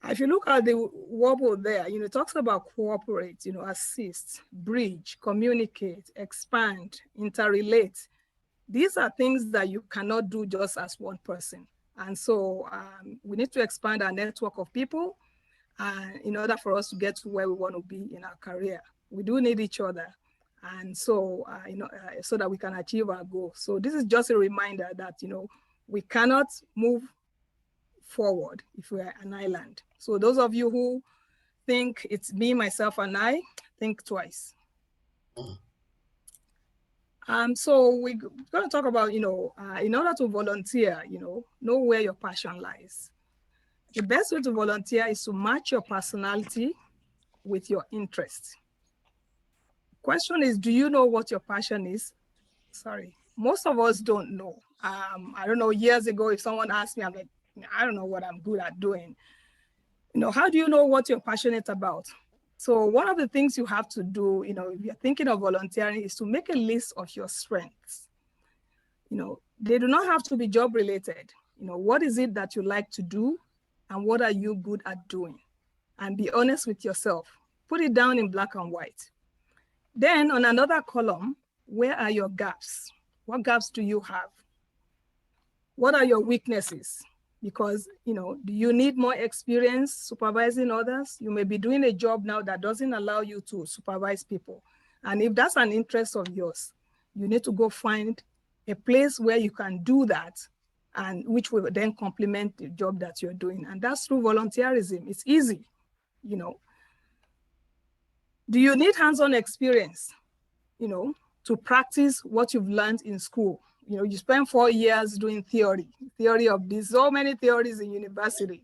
If you look at the wobble there, it talks about cooperate, assist, bridge, communicate, expand, interrelate. These are things that you cannot do just as one person. And so we need to expand our network of people in order for us to get to where we want to be in our career. We do need each other. And so, so that we can achieve our goals. So this is just a reminder that, we cannot move forward if we're an island. So those of you who think it's me, myself, and I, think twice. So we're going to talk about, in order to volunteer, know where your passion lies. The best way to volunteer is to match your personality with your interest. Question is, do you know what your passion is? Sorry, most of us don't know. I don't know, years ago, if someone asked me, I'm like, I don't know what I'm good at doing. How do you know what you're passionate about? So one of the things you have to do, if you're thinking of volunteering, is to make a list of your strengths. They do not have to be job related. What is it that you like to do and what are you good at doing? And be honest with yourself. Put it down in black and white. Then on another column, where are your gaps? What gaps do you have? What are your weaknesses? Because, do you need more experience supervising others? You may be doing a job now that doesn't allow you to supervise people. And if that's an interest of yours, you need to go find a place where you can do that, and which will then complement the job that you're doing. And that's through volunteerism. It's easy, Do you need hands-on experience, to practice what you've learned in school? You spend 4 years doing theory of this, so many theories in university.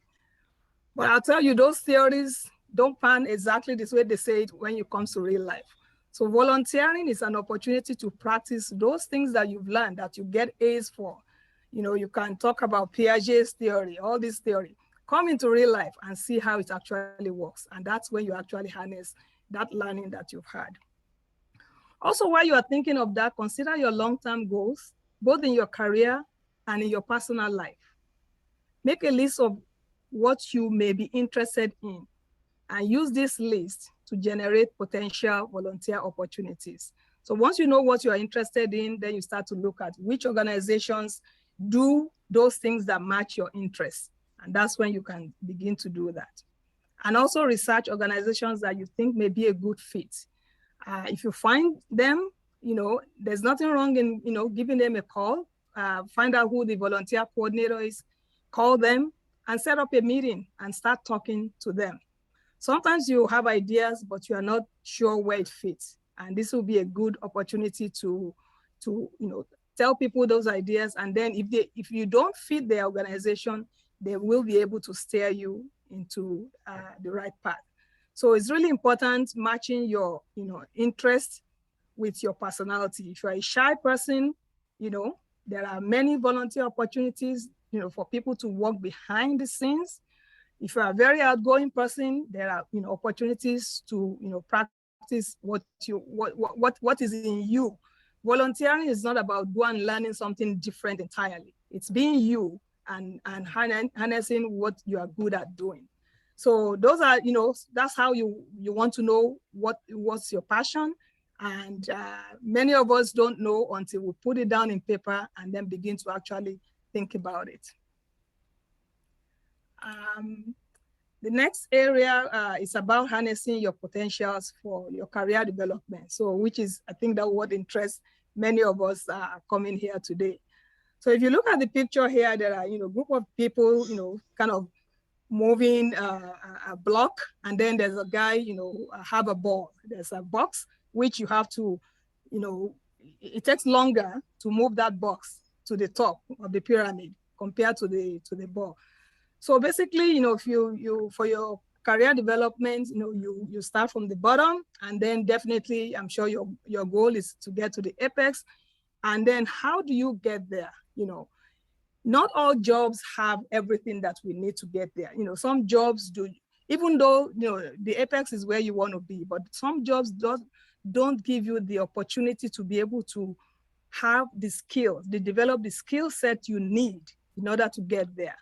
But I'll tell you, those theories don't pan exactly this way they say it when it comes to real life. So volunteering is an opportunity to practice those things that you've learned, that you get A's for. You can talk about Piaget's theory, all this theory. Come into real life and see how it actually works. And that's when you actually harness that learning that you've had. Also, while you are thinking of that, consider your long-term goals, both in your career and in your personal life. Make a list of what you may be interested in and use this list to generate potential volunteer opportunities. So once you know what you are interested in, then you start to look at which organizations do those things that match your interests. And that's when you can begin to do that. And also research organizations that you think may be a good fit. If you find them, there's nothing wrong in, giving them a call, find out who the volunteer coordinator is, call them and set up a meeting and start talking to them. Sometimes you have ideas, but you are not sure where it fits. And this will be a good opportunity to tell people those ideas. And then if you don't fit their organization, they will be able to steer you into the right path. So it's really important matching your interest with your personality. If you're a shy person, there are many volunteer opportunities, for people to work behind the scenes. If you're a very outgoing person, there are opportunities to practice what is in you. Volunteering is not about going and learning something different entirely. It's being you and harnessing what you are good at doing. So those are, that's how you want to know what's your passion. And many of us don't know until we put it down in paper and then begin to actually think about it. The next area is about harnessing your potentials for your career development. So which is, I think, that what interests many of us coming here today. So if you look at the picture here, there are, group of people, kind of moving a block, and then there's a guy, have a ball. There's a box, which you have to, it takes longer to move that box to the top of the pyramid compared to the ball. So basically, if you for your career development, you start from the bottom, and then definitely, I'm sure your goal is to get to the apex. And then how do you get there? Not all jobs have everything that we need to get there. Some jobs do, even though, the apex is where you want to be, but some jobs don't give you the opportunity to be able to have the skills, to develop the skill set you need in order to get there.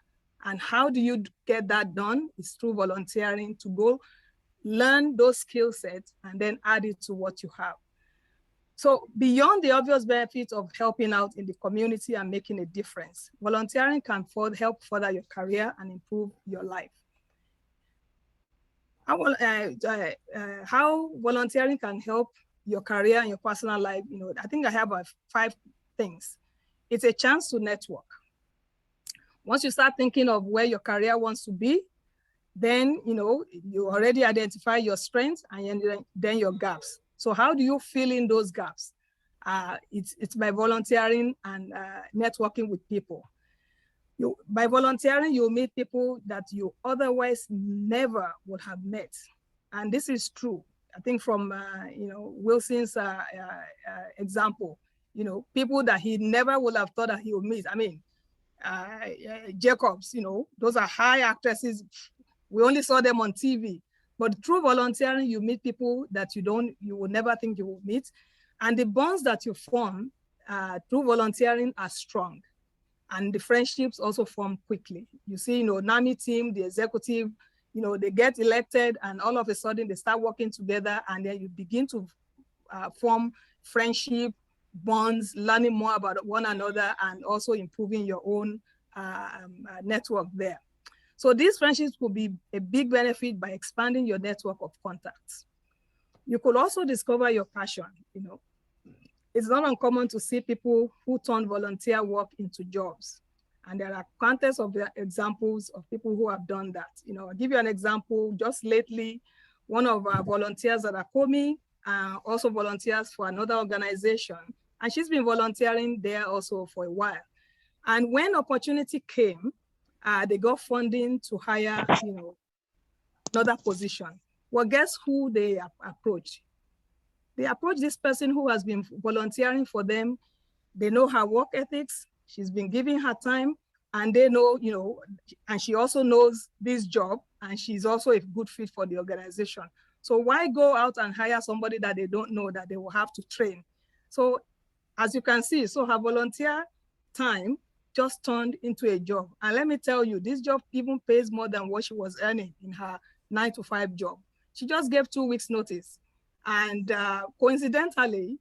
And how do you get that done? It's through volunteering, to go learn those skill sets and then add it to what you have. So beyond the obvious benefits of helping out in the community and making a difference, volunteering can help further your career and improve your life. How volunteering can help your career and your personal life, I think I have 5 things. It's a chance to network. Once you start thinking of where your career wants to be, then you already identify your strengths and then your gaps. So how do you fill in those gaps? It's by volunteering and networking with people. By volunteering, you'll meet people that you otherwise never would have met. And this is true. I think from Wilson's example, people that he never would have thought that he would meet. I mean, Jacobs, those are high actresses. We only saw them on TV. But through volunteering, you meet people that you would never think you would meet. And the bonds that you form through volunteering are strong. And the friendships also form quickly. You see, NAMI team, the executive, they get elected, and all of a sudden they start working together, and then you begin to form friendship, bonds, learning more about one another, and also improving your own network there. So these friendships could be a big benefit by expanding your network of contacts. You could also discover your passion. It's not uncommon to see people who turn volunteer work into jobs. And there are countless of examples of people who have done that. I'll give you an example. Just lately, one of our volunteers at ACOMI also volunteers for another organization. And she's been volunteering there also for a while. And when opportunity came, they got funding to hire, another position. Well, guess who they approached? They approached this person who has been volunteering for them. They know her work ethics. She's been giving her time, and they know, and she also knows this job, and she's also a good fit for the organization. So why go out and hire somebody that they don't know, that they will have to train? So as you can see, so her volunteer time just turned into a job. And let me tell you, this job even pays more than what she was earning in her 9-to-5 job. She just gave 2 weeks notice. And coincidentally,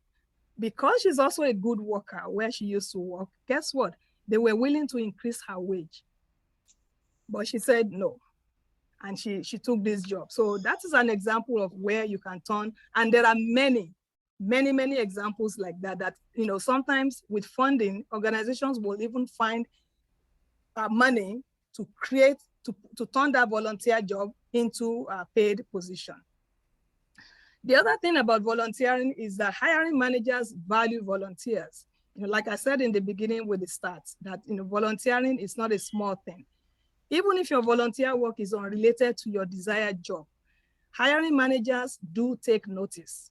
because she's also a good worker where she used to work, guess what? They were willing to increase her wage. But she said no. And she took this job. So that is an example of where you can turn. And there are many examples like that, sometimes with funding, organizations will even find money to create, to turn that volunteer job into a paid position. The other thing about volunteering is that hiring managers value volunteers. Like I said in the beginning with the stats, that volunteering is not a small thing. Even if your volunteer work is unrelated to your desired job, hiring managers do take notice.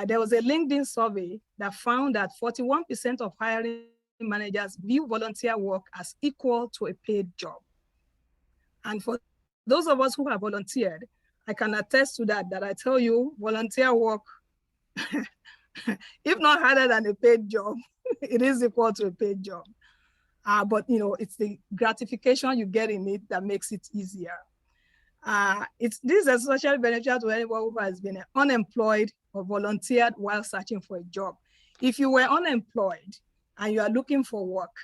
There was a LinkedIn survey that found that 41% of hiring managers view volunteer work as equal to a paid job. And for those of us who have volunteered, I can attest to that I tell you, volunteer work, if not harder than a paid job, it is equal to a paid job. But it's the gratification you get in it that makes it easier. This is especially beneficial to anyone who has been unemployed or volunteered while searching for a job. If you were unemployed and you are looking for work,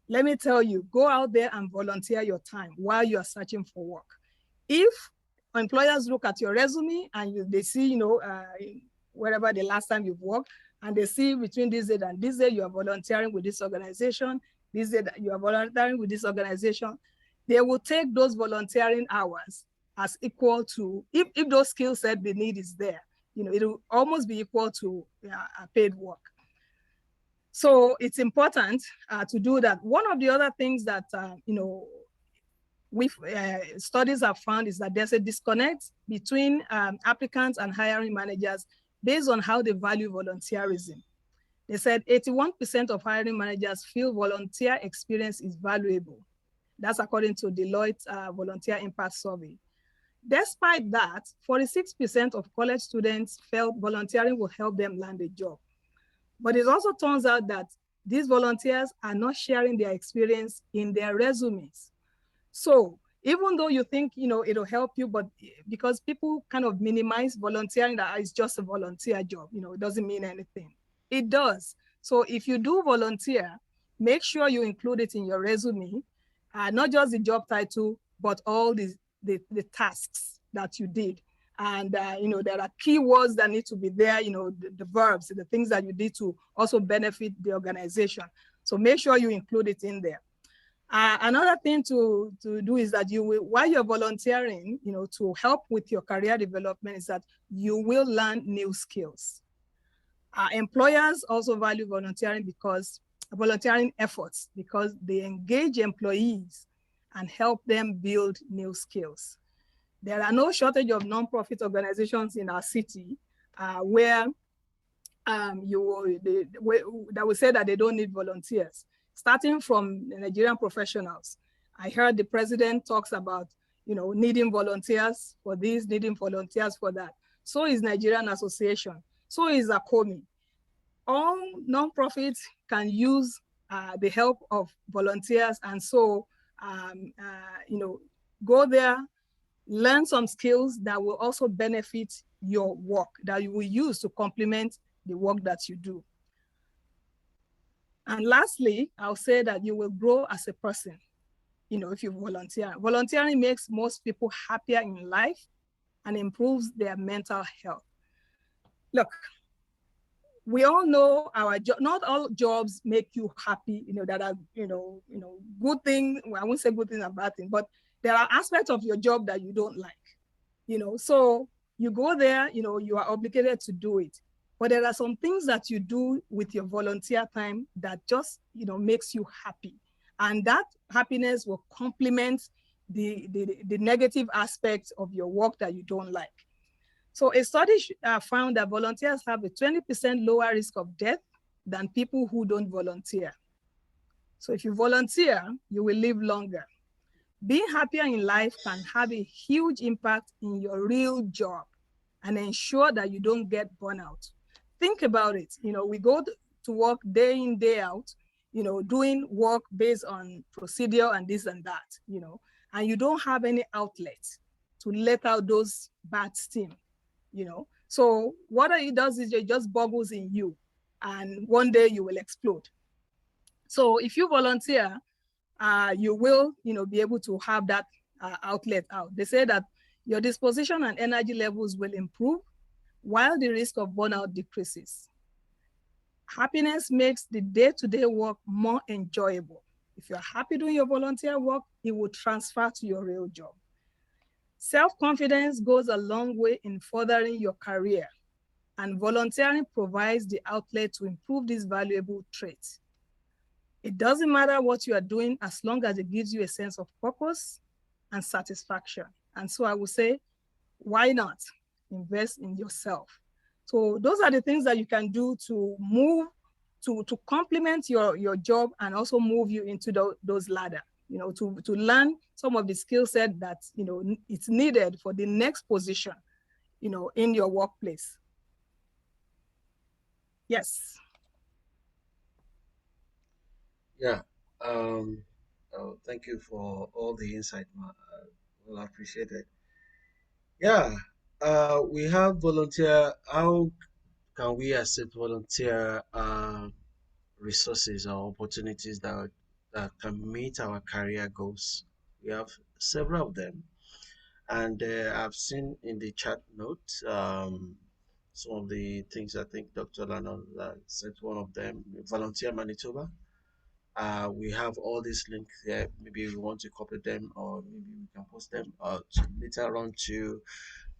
let me tell you, go out there and volunteer your time while you are searching for work. If employers look at your resume and they see, wherever the last time you've worked, and they see between this date and this day you are volunteering with this organization, this day you are volunteering with this organization, they will take those volunteering hours as equal to, if those skill set the need is there, it will almost be equal to a paid work. So it's important to do that. One of the other things that, studies have found is that there's a disconnect between applicants and hiring managers based on how they value volunteerism. They said 81% of hiring managers feel volunteer experience is valuable. That's according to Deloitte Volunteer Impact Survey. Despite that, 46% of college students felt volunteering will help them land a job. But it also turns out that these volunteers are not sharing their experience in their resumes. So even though you think, it'll help you, but because people kind of minimize volunteering, that it's just a volunteer job, it doesn't mean anything. It does. So if you do volunteer, make sure you include it in your resume, not just the job title, but all the tasks that you did. And, there are keywords that need to be there, the verbs, the things that you did to also benefit the organization. So make sure you include it in there. Another thing to do is that while you're volunteering, to help with your career development, is that you will learn new skills. Employers also value volunteering efforts because they engage employees and help them build new skills. There are no shortage of nonprofit organizations in our city where that will say that they don't need volunteers. Starting from the Nigerian professionals, I heard the president talks about, needing volunteers for this, needing volunteers for that. So is Nigerian Association. So is ACOMI. All nonprofits can use the help of volunteers, and so go there, learn some skills that will also benefit your work, that you will use to complement the work that you do. And lastly, I'll say that you will grow as a person, if you volunteer. Volunteering makes most people happier in life and improves their mental health. Look, we all know not all jobs make you happy, that are, good thing. Well, I won't say good thing and bad thing, but there are aspects of your job that you don't like, so you go there, you are obligated to do it. But there are some things that you do with your volunteer time that just, makes you happy. And that happiness will complement the negative aspects of your work that you don't like. So a study found that volunteers have a 20% lower risk of death than people who don't volunteer. So if you volunteer, you will live longer. Being happier in life can have a huge impact in your real job and ensure that you don't get burnout. Think about it. We go to work day in, day out, doing work based on procedure and this and that, and you don't have any outlet to let out those bad steam, So what it does is it just bubbles in you, and one day you will explode. So if you volunteer, you will, be able to have that outlet out. They say that your disposition and energy levels will improve while the risk of burnout decreases. Happiness makes the day-to-day work more enjoyable. If you're happy doing your volunteer work, it will transfer to your real job. Self-confidence goes a long way in furthering your career, and volunteering provides the outlet to improve this valuable trait. It doesn't matter what you are doing as long as it gives you a sense of purpose and satisfaction. And so I would say, why not invest in yourself? So those are the things that you can do to move, to complement your job and also move you into those ladder, to learn some of the skill set that, it's needed for the next position, in your workplace. Yes. Yeah. Thank you for all the insight, Ma. Well appreciated. Yeah. We have volunteer. How can we accept volunteer resources or opportunities that can meet our career goals? We have several of them, and I've seen in the chat note some of the things. I think Dr. Lana said one of them. Volunteer Manitoba. We have all these links here. Maybe we want to copy them, or maybe we can post them later on to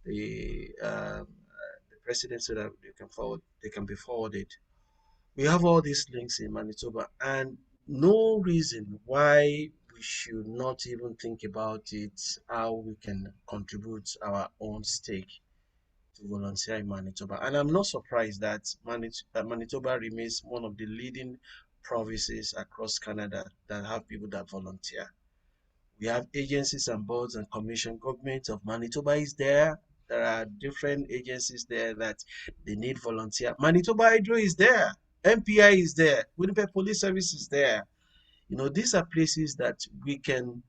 the president so that they can be forwarded. We have all these links in Manitoba, and no reason why we should not even think about it, how we can contribute our own stake to volunteer in Manitoba. And I'm not surprised that Manitoba remains one of the leading provinces across Canada that have people that volunteer. We have agencies and boards and commission. Government of Manitoba is there. There are different agencies there that they need volunteer. Manitoba Hydro is there. MPI is there. Winnipeg Police Service is there. These are places that we can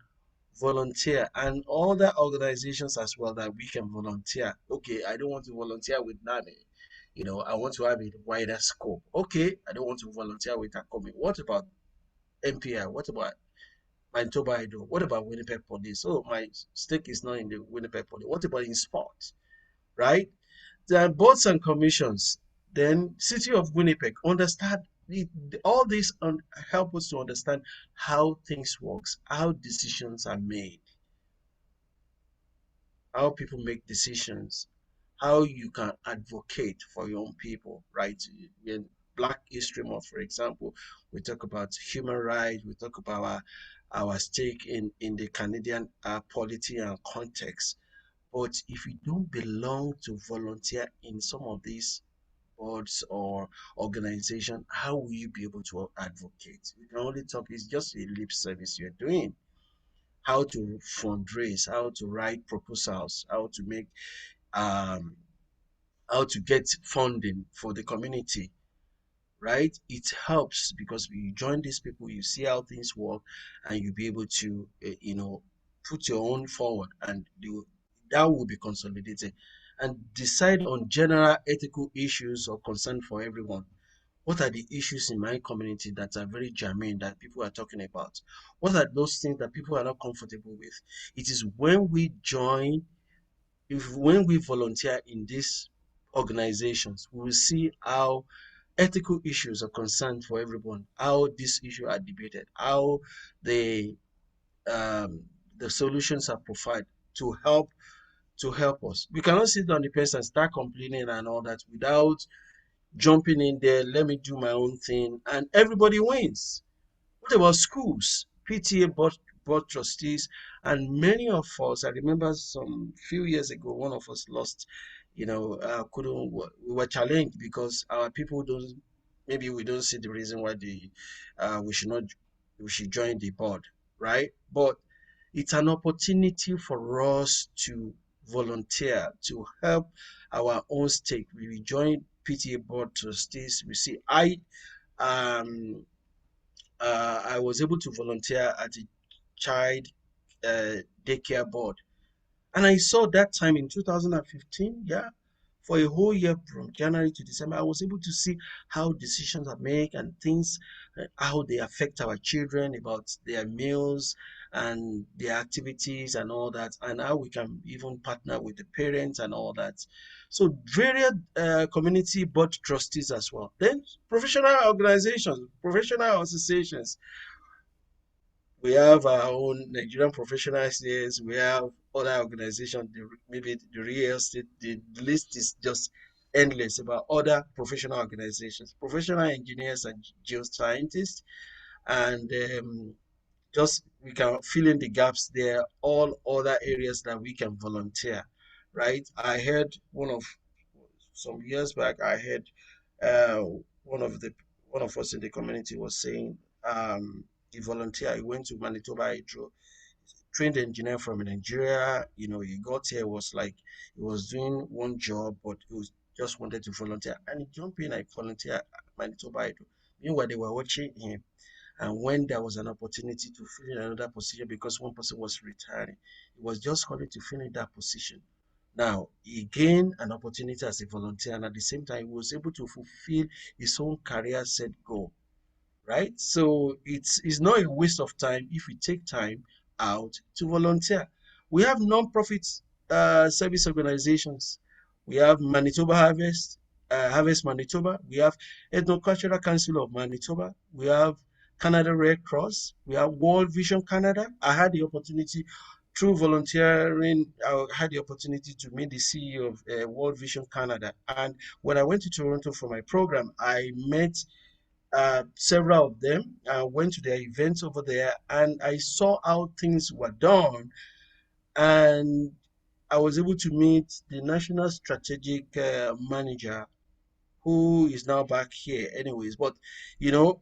volunteer, and other organizations as well that we can volunteer. Okay, I don't want to volunteer with NAMI. I want to have a wider scope. Okay, I don't want to volunteer with ACOMI. What about MPI? What about Manitoba Hydro? What about Winnipeg Police? Oh, my stake is not in the Winnipeg Police. What about in sports? Right? There are boards and commissions. Then City of Winnipeg, understand all this help us to understand how things works, how decisions are made, how people make decisions, how you can advocate for your own people, right? In Black History Month, for example, we talk about human rights, we talk about our stake in the Canadian polity and context. But if you don't belong to volunteer in some of these boards or organization, how will you be able to advocate? You can only talk, it's just a lip service you're doing. How to fundraise, how to write proposals, um, how to get funding for the community, right? It helps because you join these people, you see how things work, and you'll be able to, put your own forward, and that will be consolidated, and decide on general ethical issues or concern for everyone. What are the issues in my community that are very germane that people are talking about? What are those things that people are not comfortable with? It is when we join, when we volunteer in these organizations, we will see how ethical issues are concerned for everyone, how these issues are debated, how the um, the solutions are provided to help us. We cannot sit on the fence and start complaining and all that without jumping in there. Let me do my own thing, and everybody wins. What about schools? PTA board trustees, and many of us. I remember some few years ago, one of us lost. Couldn't. We were challenged because our people don't. Maybe we don't see the reason why we should not. We should join the board, right? But it's an opportunity for us to volunteer to help our own stake. We join PTA board trustees. We see um I was able to volunteer at a child daycare board. And I saw that time in 2015, yeah, for a whole year from January to December, I was able to see how decisions are made and things, how they affect our children, about their meals and their activities and all that, and how we can even partner with the parents and all that. So various community board trustees as well. Then professional organizations, professional associations. We have our own Nigerian professional SDs. We have other organizations, maybe the real estate, the list is just endless about other professional organizations, professional engineers and geoscientists, and just we can fill in the gaps there, all other areas that we can volunteer, right? I heard some years back, I heard uh, one of the one of us in the community was saying he volunteered, he went to Manitoba Hydro, trained engineer from Nigeria. He got here, was like he was doing one job, but he was just wanted to volunteer. And he jumped in like volunteer at Manitoba Hydro. Meanwhile, they were watching him. And when there was an opportunity to fill in another position because one person was retiring, he was just calling to fill in that position. Now, he gained an opportunity as a volunteer, and at the same time, he was able to fulfill his own career set goal, right? So it's not a waste of time if we take time out to volunteer. We have non-profit service organizations. We have Manitoba Harvest, Harvest Manitoba. We have Ethnocultural Council of Manitoba. We have Canada Red Cross. We have World Vision Canada. I had the opportunity through volunteering. I had the opportunity to meet the CEO of World Vision Canada. And when I went to Toronto for my program, I met several of them. I went to their events over there and I saw how things were done. And I was able to meet the National Strategic Manager, who is now back here, anyways. But, you know,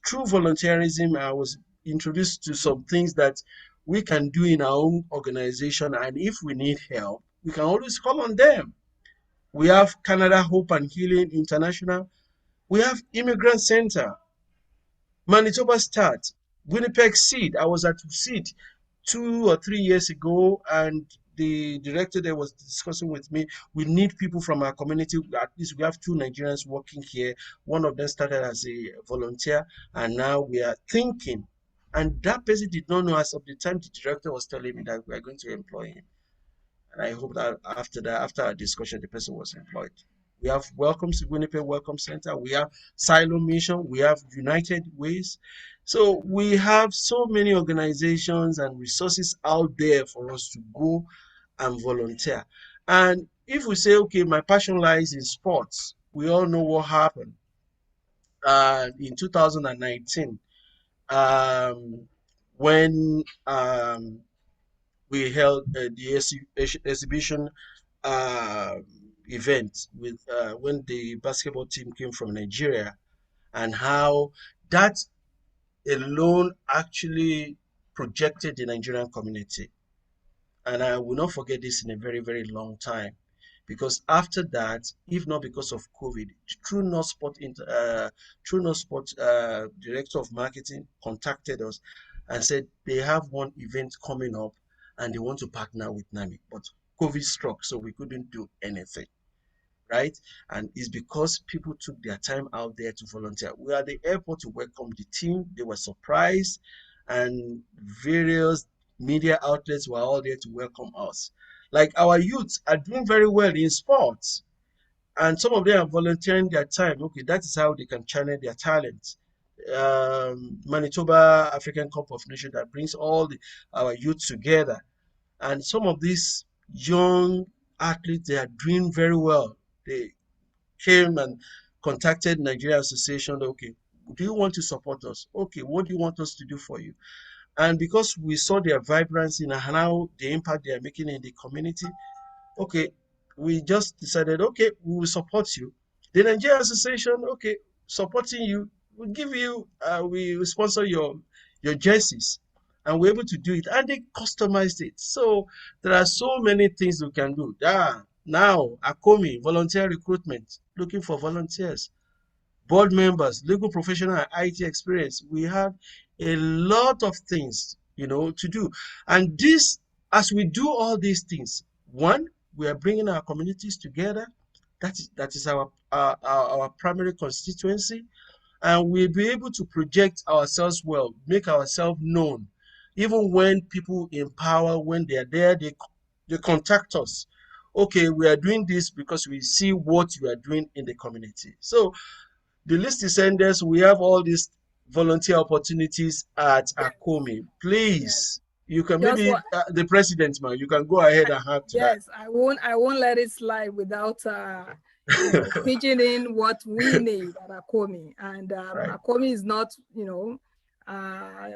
through volunteerism, I was introduced to some things that we can do in our own organization. And if we need help, we can always call on them. We have Canada Hope and Healing International. We have Immigrant Center. Manitoba Start, Winnipeg Seed. I was at Seed 2 or 3 years ago, and the director there was discussing with me. We need people from our community. At least we have 2 Nigerians working here. One of them started as a volunteer, and now we are thinking. And that person did not know as of the time the director was telling me that we are going to employ him. And I hope that after our discussion, the person was employed. We have Winnipeg Welcome Center. We have Silo Mission. We have United Ways. So we have so many organizations and resources out there for us to go and volunteer. And if we say, okay, my passion lies in sports, we all know what happened in 2019 when we held the exhibition uh, event with when the basketball team came from Nigeria, and how that alone actually projected the Nigerian community. And I will not forget this in a very, very long time. Because after that, if not because of COVID, True North Sport director of marketing contacted us and said they have one event coming up and they want to partner with NAMI. But COVID struck, so we couldn't do anything, right? And it's because people took their time out there to volunteer. We are at the airport to welcome the team. They were surprised, and various media outlets were all there to welcome us. Like our youth are doing very well in sports, and some of them are volunteering their time. Okay, that is how they can channel their talent. Manitoba African Cup of Nations that brings our youth together, and some of these young athletes, they are doing very well. They came and contacted Nigeria Association. Okay, do you want to support us? Okay, what do you want us to do for you? And because we saw their vibrancy and how the impact they are making in the community, okay, we just decided, okay, we will support you. The Nigeria Association, okay, supporting you, we'll give you, we will sponsor your jerseys. And we're able to do it. And they customized it. So there are so many things we can do. Now, ACOMI, volunteer recruitment, looking for volunteers, board members, legal professional, and IT experience. We have a lot of things, to do. And this, as we do all these things, one, we are bringing our communities together. That is our primary constituency, and we'll be able to project ourselves well, make ourselves known. Even when people in power, when they are there, they contact us. Okay, we are doing this because we see what you are doing in the community. So the list is endless. We have all these volunteer opportunities at ACOMI. Please, You can Just maybe what? the president, man. You can go ahead and add to that. Yes, I won't let it slide without you know, pitching in what we need at ACOMI. And Right. ACOMI is not, you know,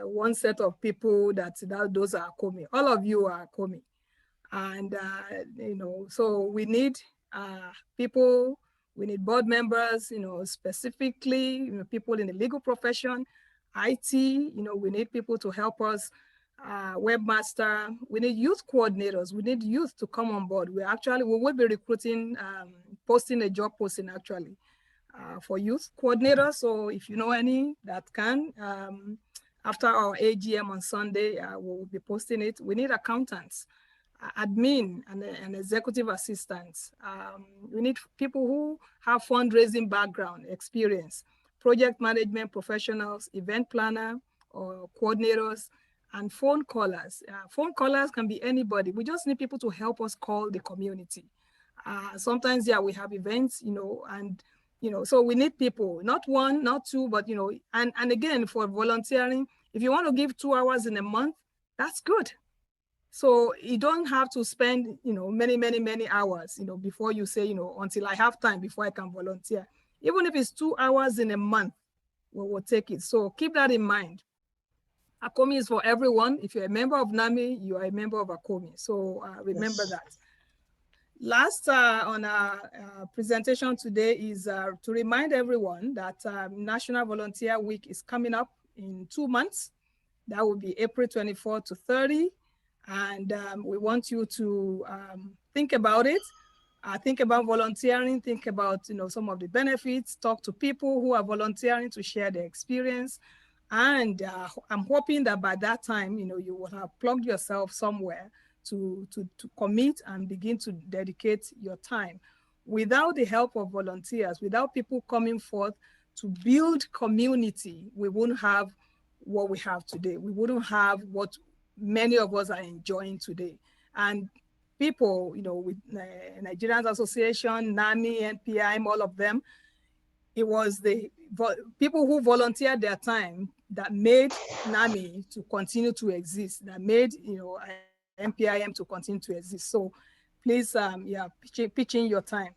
one set of people that those are ACOMI. All of you are ACOMI. And, you know, so we need people, we need board members, you know, specifically, you know, people in the legal profession, IT, you know, we need people to help us, webmaster, we need youth coordinators, we need youth to come on board. We will be recruiting, posting a job posting actually for youth coordinators. So if you know any that can, after our AGM on Sunday, we'll be posting it. We need accountants, admin and executive assistants. We need people who have fundraising background, experience, project management professionals, event planner or coordinators, and phone callers. Phone callers can be anybody. We just need people to help us call the community. Sometimes, yeah, we have events, you know, and, you know, so we need people, not one, not two, but, you know, and again, for volunteering, if you want to give 2 hours in a month, that's good. So you don't have to spend, you know, many hours, you know, before you say, you know, until I have time before I can volunteer. Even if it's 2 hours in a month, we'll take it. So keep that in mind. ACOMI is for everyone. If you're a member of NAMI, you are a member of ACOMI. So remember that. Last on our presentation today is to remind everyone that National Volunteer Week is coming up in 2 months. That will be April 24 to 30. And we want you to think about it. Think about volunteering, think about, you know, some of the benefits, talk to people who are volunteering to share their experience. And I'm hoping that by that time, you know, you will have plugged yourself somewhere to commit and begin to dedicate your time. Without the help of volunteers, without people coming forth to build community, we wouldn't have what we have today. We wouldn't have what many of us are enjoying today. And people, you know, with Nigerians Association, NAMI, NPIM, all of them, it was the people who volunteered their time that made NAMI to continue to exist, that made, you know, NPIM to continue to exist. So please, yeah, pitch in your time.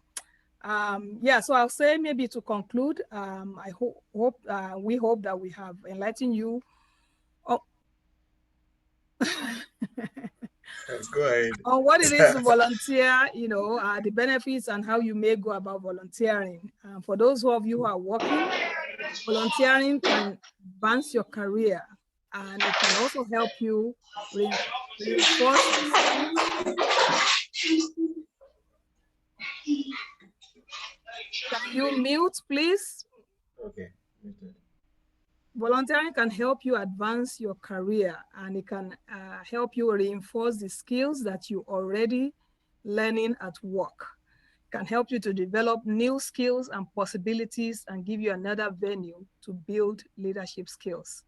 Yeah, so I'll say maybe to conclude, I we hope that we have enlightened you. Go ahead. On what it is to volunteer, you know, the benefits and how you may go about volunteering. For those of you who are working, volunteering can advance your career, and it can also help you reinforce your skills. Can you mute, please? Okay. Volunteering can help you advance your career, and it can help you reinforce the skills that you're already learning at work. It can help you to develop new skills and possibilities and give you another venue to build leadership skills.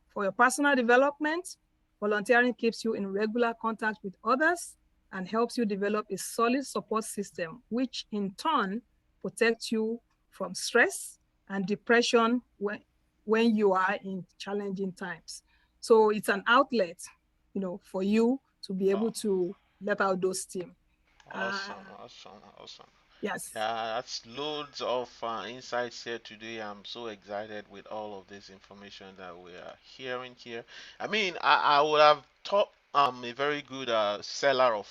For your personal development, volunteering keeps you in regular contact with others and helps you develop a solid support system, which in turn protects you from stress and depression when you are in challenging times. So it's an outlet, you know, for you to be able to let out those steam. Awesome. Yes. Yeah, that's loads of insights here today. I'm so excited with all of this information that we are hearing here. I mean, I would have thought a very good seller of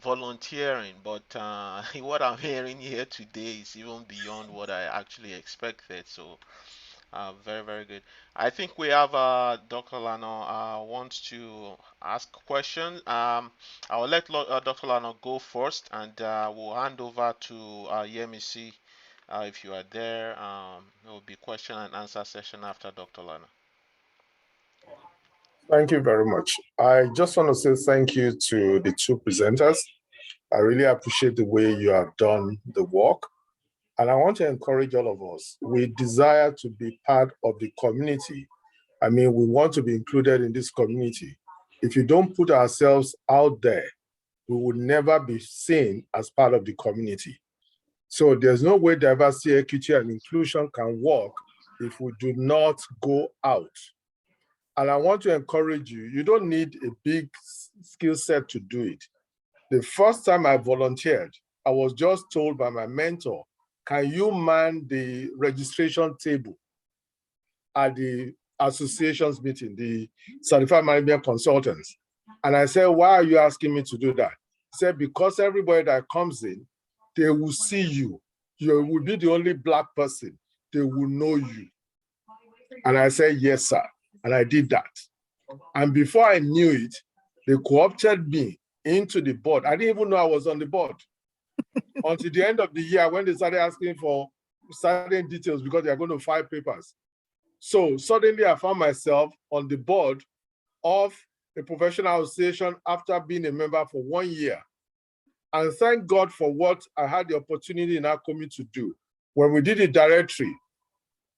volunteering, but what I'm hearing here today is even beyond what I actually expected. So very good. I think we have Dr. Lano wants to ask a question. I will let Dr. Lano go first, and we'll hand over to Yemisi if you are there. There will be question and answer session after Dr. Lano. Thank you very much. I just want to say thank you to the two presenters. I really appreciate the way you have done the work. And I want to encourage all of us. We desire to be part of the community. I mean, we want to be included in this community. If you don't put ourselves out there, we will never be seen as part of the community. So there's no way diversity, equity, and inclusion can work if we do not go out. And I want to encourage you, you don't need a big skill set to do it. The first time I volunteered, I was just told by my mentor, can you man the registration table at the association's meeting, the Certified Management Consultants? And I said, why are you asking me to do that? He said, because everybody that comes in, they will see you. You will be the only Black person. They will know you. And I said, yes, sir. And I did that. And before I knew it, they co-opted me into the board. I didn't even know I was on the board until the end of the year when they started asking for certain details because they are going to file papers. So suddenly I found myself on the board of a professional association after being a member for 1 year. And thank God for what I had the opportunity in our community to do. When we did a directory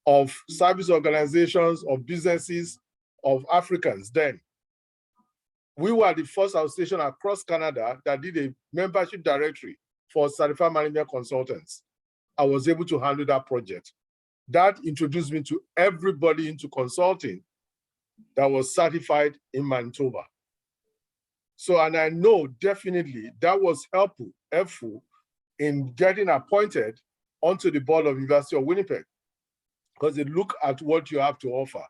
of service organizations, of businesses, of Africans then, we were the first association across Canada that did a membership directory for Certified Management Consultants. I was able to handle that project. That introduced me to everybody into consulting that was certified in Manitoba. So, and I know definitely that was helpful in getting appointed onto the board of University of Winnipeg, because they look at what you have to offer.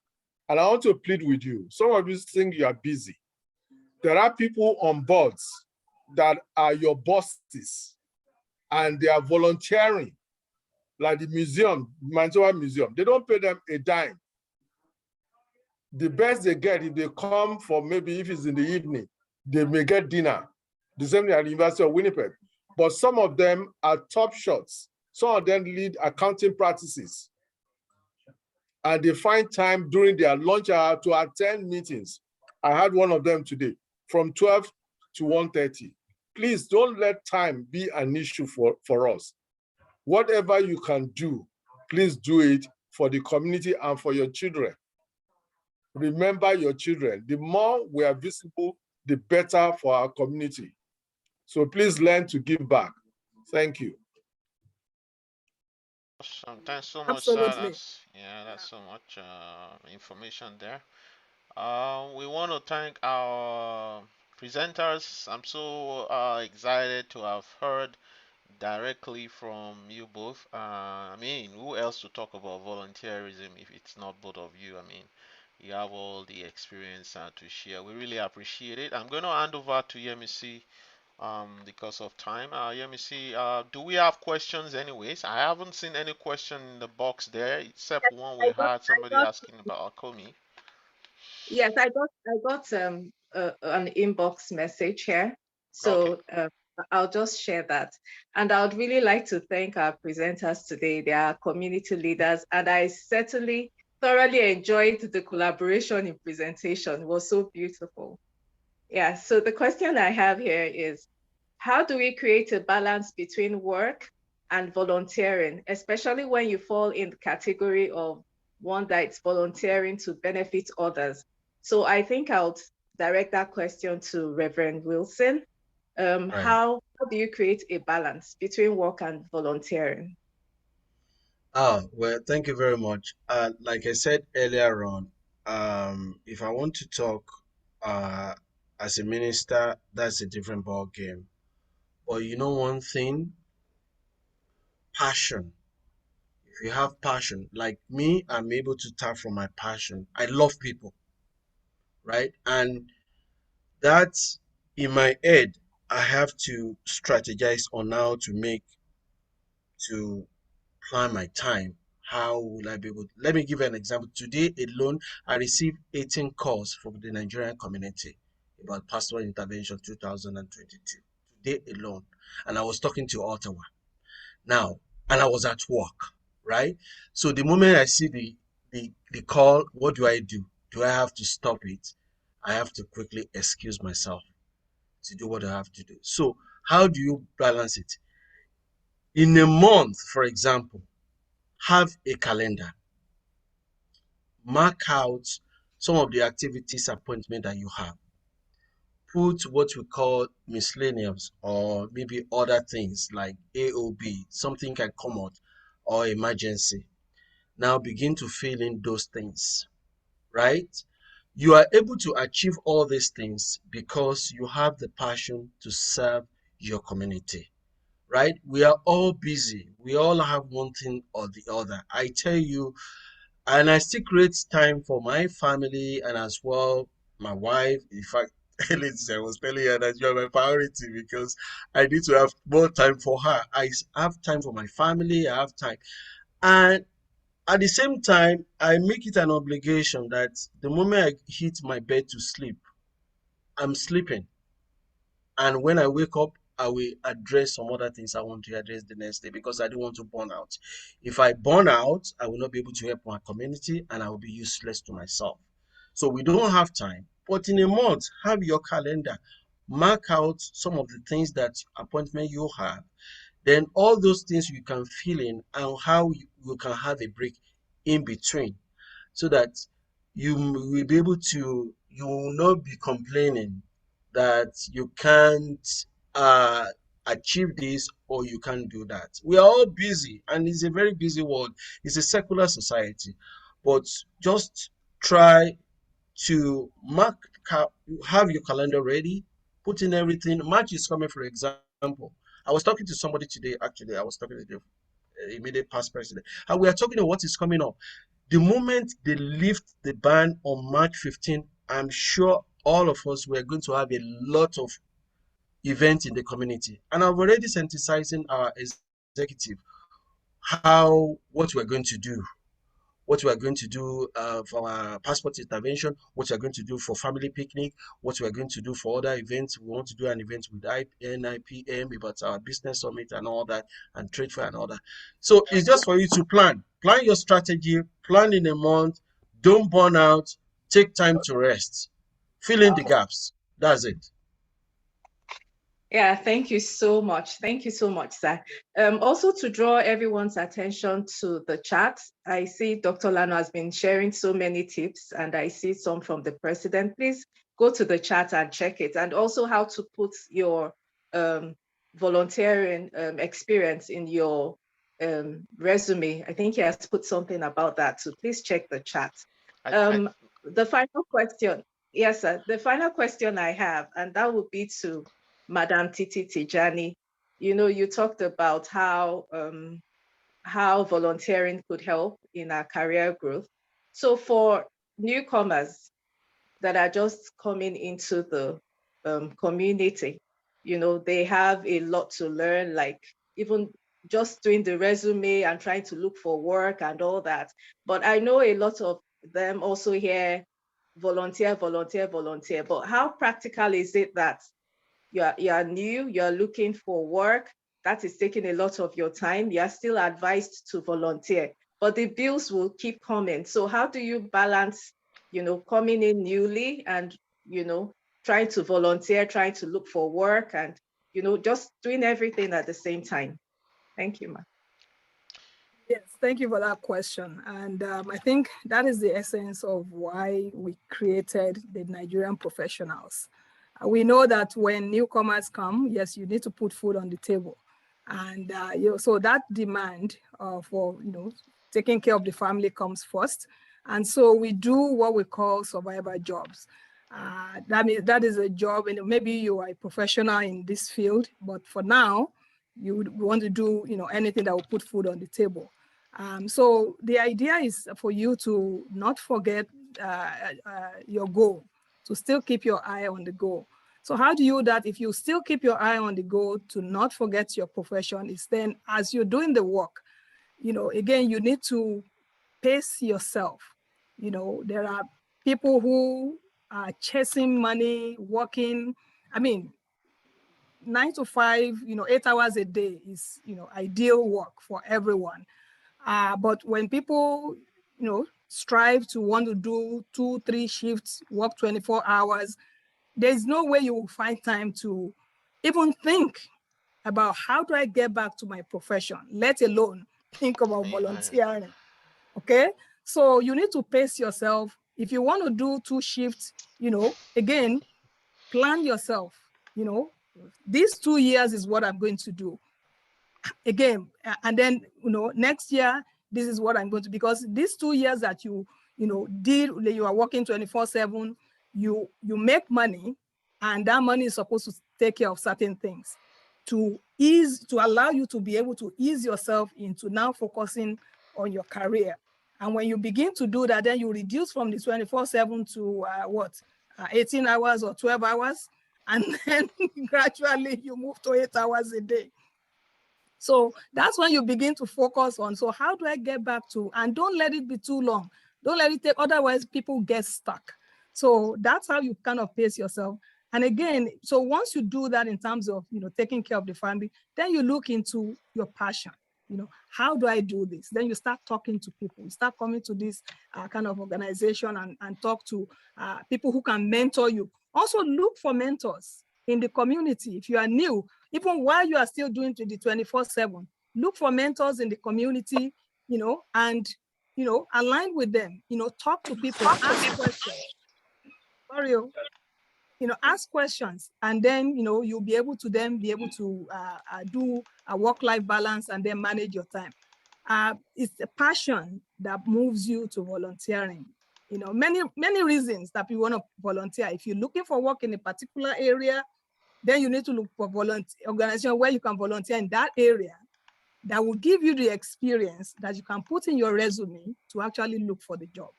And I want to plead with you. Some of you think you are busy. There are people on boards that are your bosses and they are volunteering, like the museum, Manitoba Museum. They don't pay them a dime. The best they get, if they come for maybe if it's in the evening, they may get dinner. The same thing at the University of Winnipeg. But some of them are top shots. Some of them lead accounting practices. And they find time during their lunch hour to attend meetings. I had one of them today from 12 to 1:30. Please don't let time be an issue for us. Whatever you can do, please do it for the community and for your children. Remember your children. The more we are visible, the better for our community. So please learn to give back. Thank you. Awesome. Thanks so much, sir. Absolutely. That's so much information there. We want to thank our presenters. I'm so excited to have heard directly from you both. I mean, who else to talk about volunteerism if it's not both of you? I mean, you have all the experience to share. We really appreciate it. I'm going to hand over to Yemisi because of time. Let me see. Do we have questions anyways? I haven't seen any question in the box there except one we had somebody asking about Akomi. Yes, I got an inbox message here. So Okay. I'll just share that. And I would really like to thank our presenters today. They are community leaders, and I certainly thoroughly enjoyed the collaboration in presentation. It was so beautiful. Yeah, so the question I have here is, how do we create a balance between work and volunteering, especially when you fall in the category of one that's volunteering to benefit others? So I think I'll direct that question to Reverend Wilson. Right. How do you create a balance between work and volunteering? Well, thank you very much. Like I said earlier on, if I want to talk uh, as a minister, that's a different ball game. But you know one thing, passion. If you have passion, like me, I'm able to tap from my passion. I love people, right? And that's in my head. I have to strategize on how to plan my time. How will I be able to? Let me give you an example. Today alone, I received 18 calls from the Nigerian community about pastoral intervention 2022. Today alone. And I was talking to Ottawa. Now, and I was at work, right? So the moment I see the call, what do I do? Do I have to stop it? I have to quickly excuse myself to do what I have to do. So how do you balance it? In a month, for example, have a calendar. Mark out some of the activities appointment that you have. Put what we call miscellaneous or maybe other things like AOB, something can come out, or emergency. Now begin to fill in those things, right? You are able to achieve all these things because you have the passion to serve your community, right? We are all busy. We all have one thing or the other. I tell you, and I still create time for my family and as well my wife. In fact, I was telling her that you are my priority because I need to have more time for her. I have time for my family. I have time, and at the same time, I make it an obligation that the moment I hit my bed to sleep, I'm sleeping. And when I wake up, I will address some other things I want to address the next day because I don't want to burn out. If I burn out, I will not be able to help my community and I will be useless to myself. So we don't have time. But in a month, have your calendar, mark out some of the things that appointment you have. Then all those things you can fill in and how you can have a break in between so that you will be able to, you will not be complaining that you can't uh, achieve this or you can't do that. We are all busy and it's a very busy world. It's a secular society, but just try to have your calendar ready, put in everything. March is coming, for example. I was talking to somebody today, actually, I was talking to the immediate past president, and we are talking about what is coming up. The moment they lift the ban on March 15, I'm sure all of us were going to have a lot of events in the community. And I've already sensitizing our executive what we're going to do, what we are going to do for our passport intervention, what we are going to do for family picnic, what we are going to do for other events. We want to do an event with NIPM about our business summit and all that, and trade fair and all that. So it's just for you to plan your strategy, plan in a month, don't burn out, take time to rest, fill in the gaps. That's it. Yeah, thank you so much. Thank you so much, sir. Also, to draw everyone's attention to the chat, I see Dr. Lano has been sharing so many tips, and I see some from the president. Please go to the chat and check it, and also how to put your volunteering experience in your resume. I think he has put something about that, so please check the chat. The final question, yes, sir. The final question I have, and that would be to Madam Titi Tijani. You know, you talked about how volunteering could help in our career growth. So for newcomers that are just coming into the community, you know, they have a lot to learn, like even just doing the resume and trying to look for work and all that. But I know a lot of them also hear volunteer, volunteer, volunteer. But how practical is it that you are new, you're looking for work, that is taking a lot of your time, you're still advised to volunteer, but the bills will keep coming. So how do you balance, you know, coming in newly and, you know, trying to volunteer, trying to look for work and, you know, just doing everything at the same time? Thank you, ma'am. Yes, thank you for that question. And I think that is the essence of why we created the Nigerian professionals. We know that when newcomers come, yes, you need to put food on the table. And so that demand for, you know, taking care of the family comes first. And so we do what we call survivor jobs. That means that is a job, and maybe you are a professional in this field, but for now, you would want to do, you know, anything that will put food on the table. So the idea is for you to not forget your goal, to still keep your eye on the goal. So how do you do that? If you still keep your eye on the goal, to not forget your profession, is then as you're doing the work, you know, again, you need to pace yourself. You know, there are people who are chasing money, working. I mean, 9 to 5, you know, 8 hours a day is, you know, ideal work for everyone. But when people, you know, strive to want to do 2, 3 shifts, work 24 hours, there's no way you will find time to even think about how do I get back to my profession, let alone think about volunteering. Okay, so you need to pace yourself. If you want to do 2 shifts, you know, again, plan yourself. You know, these 2 years is what I'm going to do. Again, and then, you know, next year, this is what I'm going to, because these 2 years that you you are working 24/7, you make money, and that money is supposed to take care of certain things to allow you to be able to ease yourself into now focusing on your career. And when you begin to do that, then you reduce from the 24/7 to 18 hours or 12 hours. And then gradually you move to 8 hours a day. So that's when you begin to focus on, so how do I get back to, and don't let it be too long. Don't let it take, otherwise people get stuck. So that's how you kind of pace yourself. And again, so once you do that in terms of, taking care of the family, then you look into your passion. How do I do this? Then you start talking to people. You start coming to this kind of organization and talk to people who can mentor you. Also look for mentors in the community. If you are new, even while you are still doing the 24/7, look for mentors in the community, and, align with them, talk to people, ask questions. Sorry, ask questions, and then, you'll be able to do a work-life balance and then manage your time. It's the passion that moves you to volunteering. Many reasons that you want to volunteer. If you're looking for work in a particular area, then you need to look for organization where you can volunteer in that area that will give you the experience that you can put in your resume to actually look for the job.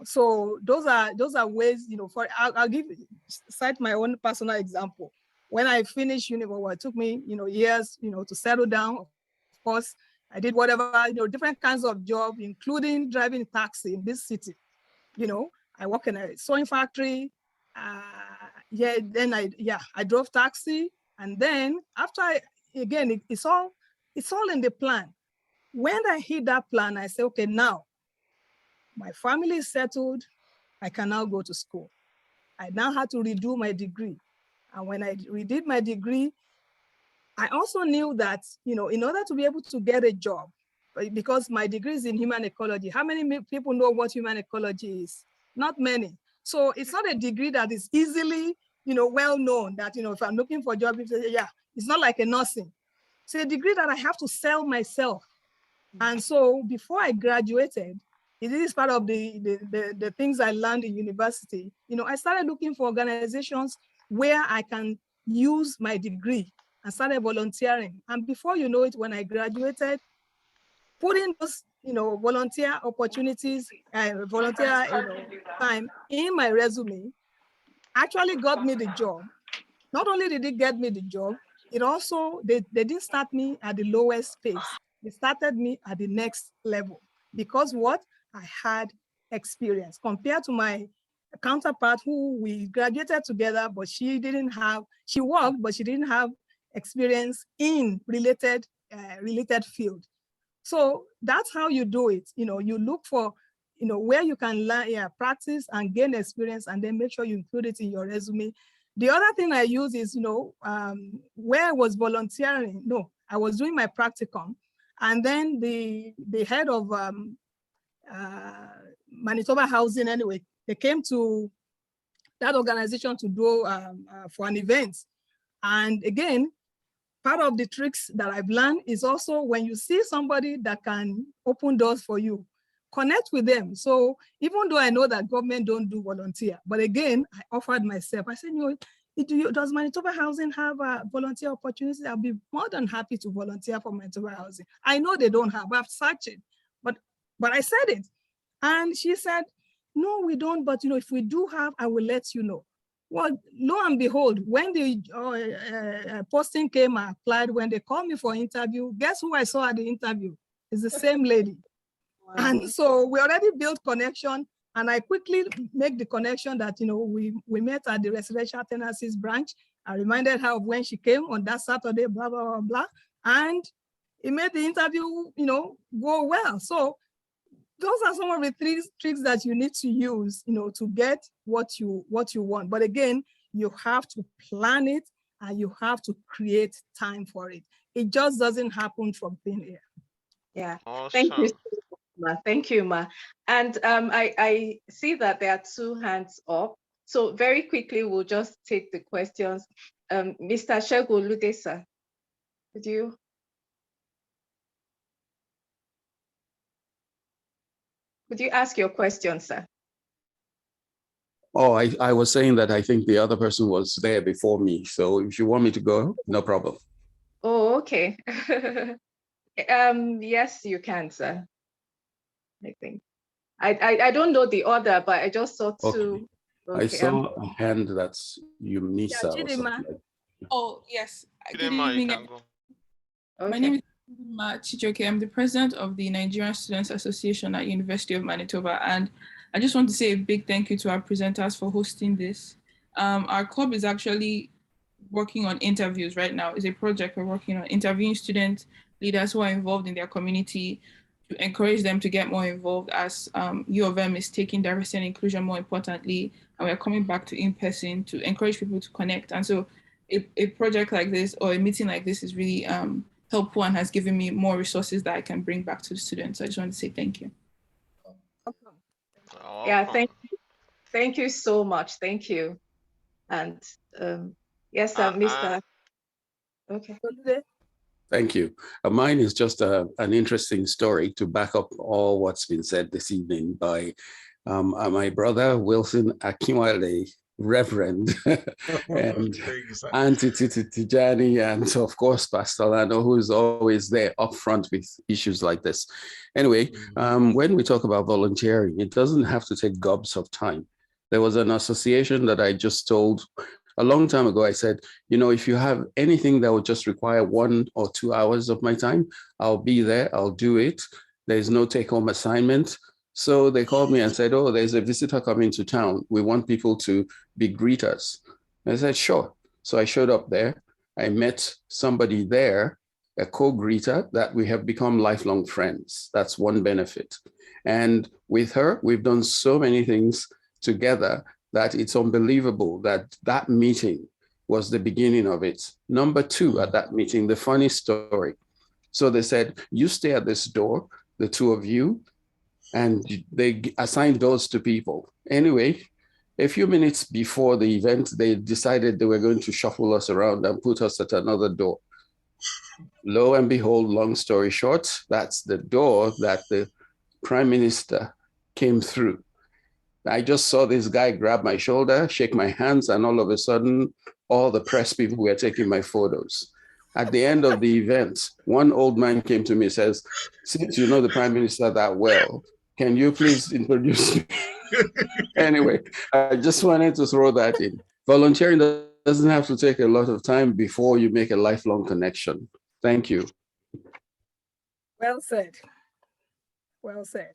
So those are ways, I'll cite my own personal example. When I finished university, it took me, years, to settle down. Of course, I did whatever, different kinds of job, including driving taxi in this city. I work in a sewing factory. Then I drove taxi. And then after it's all in the plan. When I hit that plan, I said, okay, now my family is settled. I can now go to school. I now had to redo my degree. And when I redid my degree, I also knew that, in order to be able to get a job, because my degree is in human ecology, how many people know what human ecology is? Not many. So it's not a degree that is easily, well known that, if I'm looking for a job, it's not like a nursing. It's a degree that I have to sell myself. And so before I graduated, it is part of the things I learned in university. I started looking for organizations where I can use my degree and started volunteering. And before you know it, when I graduated, putting those, volunteer opportunities, volunteer time in my resume actually got me the job. Not only did it get me the job, it also, they didn't start me at the lowest pace. They started me at the next level because what? I had experience compared to my counterpart who we graduated together, but she worked, but she didn't have experience in related field. So that's how you do it. You look for, where you can learn, practice and gain experience, and then make sure you include it in your resume. The other thing I use is, where I was volunteering. No, I was doing my practicum, and then the head of Manitoba Housing, anyway, they came to that organization to do for an event. And again, part of the tricks that I've learned is also when you see somebody that can open doors for you, connect with them. So even though I know that government don't do volunteer, but again, I offered myself. I said, does Manitoba Housing have a volunteer opportunity? I'll be more than happy to volunteer for Manitoba Housing. I know they don't have, I've searched it, but I said it. And she said, no, we don't, but if we do have, I will let you know. Well, lo and behold, when the posting came, I applied. When they called me for interview, guess who I saw at the interview? It's the same lady. Wow. And so we already built connection, and I quickly make the connection that, we met at the residential tenancies branch. I reminded her of when she came on that Saturday, blah, blah, blah, blah. And it made the interview, go well. So those are some of the tricks that you need to use, to get what you want. But again, you have to plan it and you have to create time for it. It just doesn't happen from thin air. Yeah, awesome. Thank you, Ma. Thank you, Ma. And I see that there are 2 hands up. So very quickly, we'll just take the questions. Mr. Segun Ludesa, could you? Could you ask your question, sir? Oh, I was saying that I think the other person was there before me. So if you want me to go, no problem. Oh, okay. Yes, you can, sir. I think. I don't know the order, but I just saw two. Okay. I Okay. saw a hand that's Yeah, Yunisa or Chidima. something like that. Oh, yes. Good Chidinma, you evening. can go. Okay. My name is Chidinma Chijoke. I'm the president of the Nigerian Students Association at University of Manitoba. And I just want to say a big thank you to our presenters for hosting this. Our club is actually working on interviews right now. It's a project we're working on, interviewing student leaders who are involved in their community to encourage them to get more involved as U of M is taking diversity and inclusion more importantly, and we're coming back to in-person to encourage people to connect. And so a project like this or a meeting like this is really helpful and has given me more resources that I can bring back to the students. So I just want to say thank you. Yeah, thank you so much. Thank you. And yes, Mr. Okay. Thank you. Mine is just an interesting story to back up all what's been said this evening by my brother, Wilson Akinwale, Reverend, and Auntie Titi Tijani, and of course, Pastor Lano, who is always there up front with issues like this. Anyway, when we talk about volunteering, it doesn't have to take gobs of time. There was an association that I just told a long time ago. I said, you know, if you have anything that would just require 1 or 2 hours of my time, I'll be there, I'll do it. There's no take-home assignment. So they called me and said, oh, there's a visitor coming to town. We want people to be greeters. I said, sure. So I showed up there. I met somebody there, a co-greeter, that we have become lifelong friends. That's one benefit. And with her, we've done so many things together that it's unbelievable that that meeting was the beginning of it. Number 2, at that meeting, the funny story. So they said, you stay at this door, the two of you, and they assigned doors to people. Anyway, a few minutes before the event, they decided they were going to shuffle us around and put us at another door. Lo and behold, long story short, that's the door that the Prime Minister came through. I just saw this guy grab my shoulder, shake my hands, and all of a sudden, all the press people were taking my photos. At the end of the event, one old man came to me and says, since you know the Prime Minister that well, can you please introduce me? Anyway, I just wanted to throw that in. Volunteering doesn't have to take a lot of time before you make a lifelong connection. Thank you. Well said. Well said.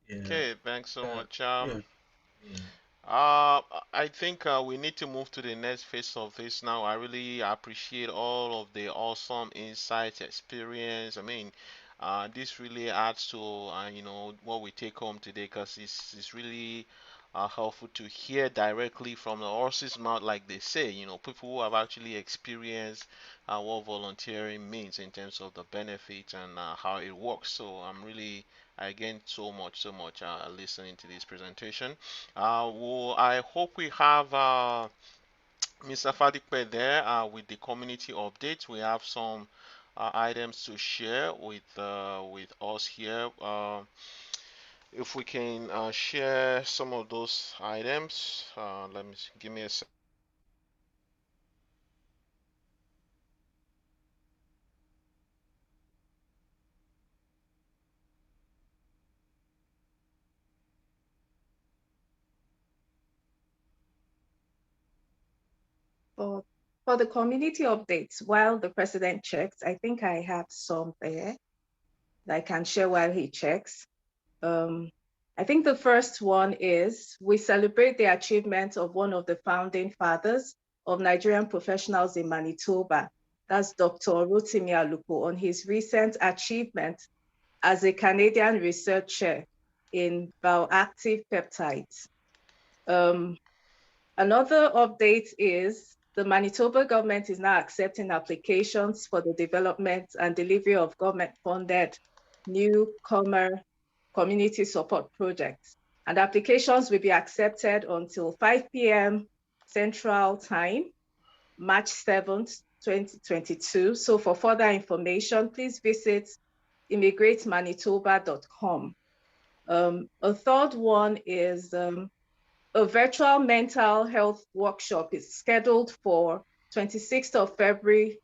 Yeah. Okay, thanks so much. Yeah. I think we need to move to the next phase of this now. I really appreciate all of the awesome insights, experience. I mean, this really adds to you know, what we take home today, because it's really helpful to hear directly from the horse's mouth, like they say. You know, people who have actually experienced what volunteering means in terms of the benefits and how it works. So I'm really again so much listening to this presentation. Well, I hope we have Mr. Fadikpe there with the community updates. We have some items to share with us here. If we can share some of those items, give me a second. For the community updates, while the president checks, I think I have some there that I can share while he checks. I think the first one is we celebrate the achievement of one of the founding fathers of Nigerian professionals in Manitoba. That's Dr. Rotimi Aluko, on his recent achievement as a Canadian researcher in bioactive peptides. Another update is the Manitoba government is now accepting applications for the development and delivery of government-funded newcomer community support projects. And applications will be accepted until 5 p.m. Central Time, March 7th, 2022. So for further information, please visit immigratemanitoba.com. A third one is a virtual mental health workshop is scheduled for 26th of February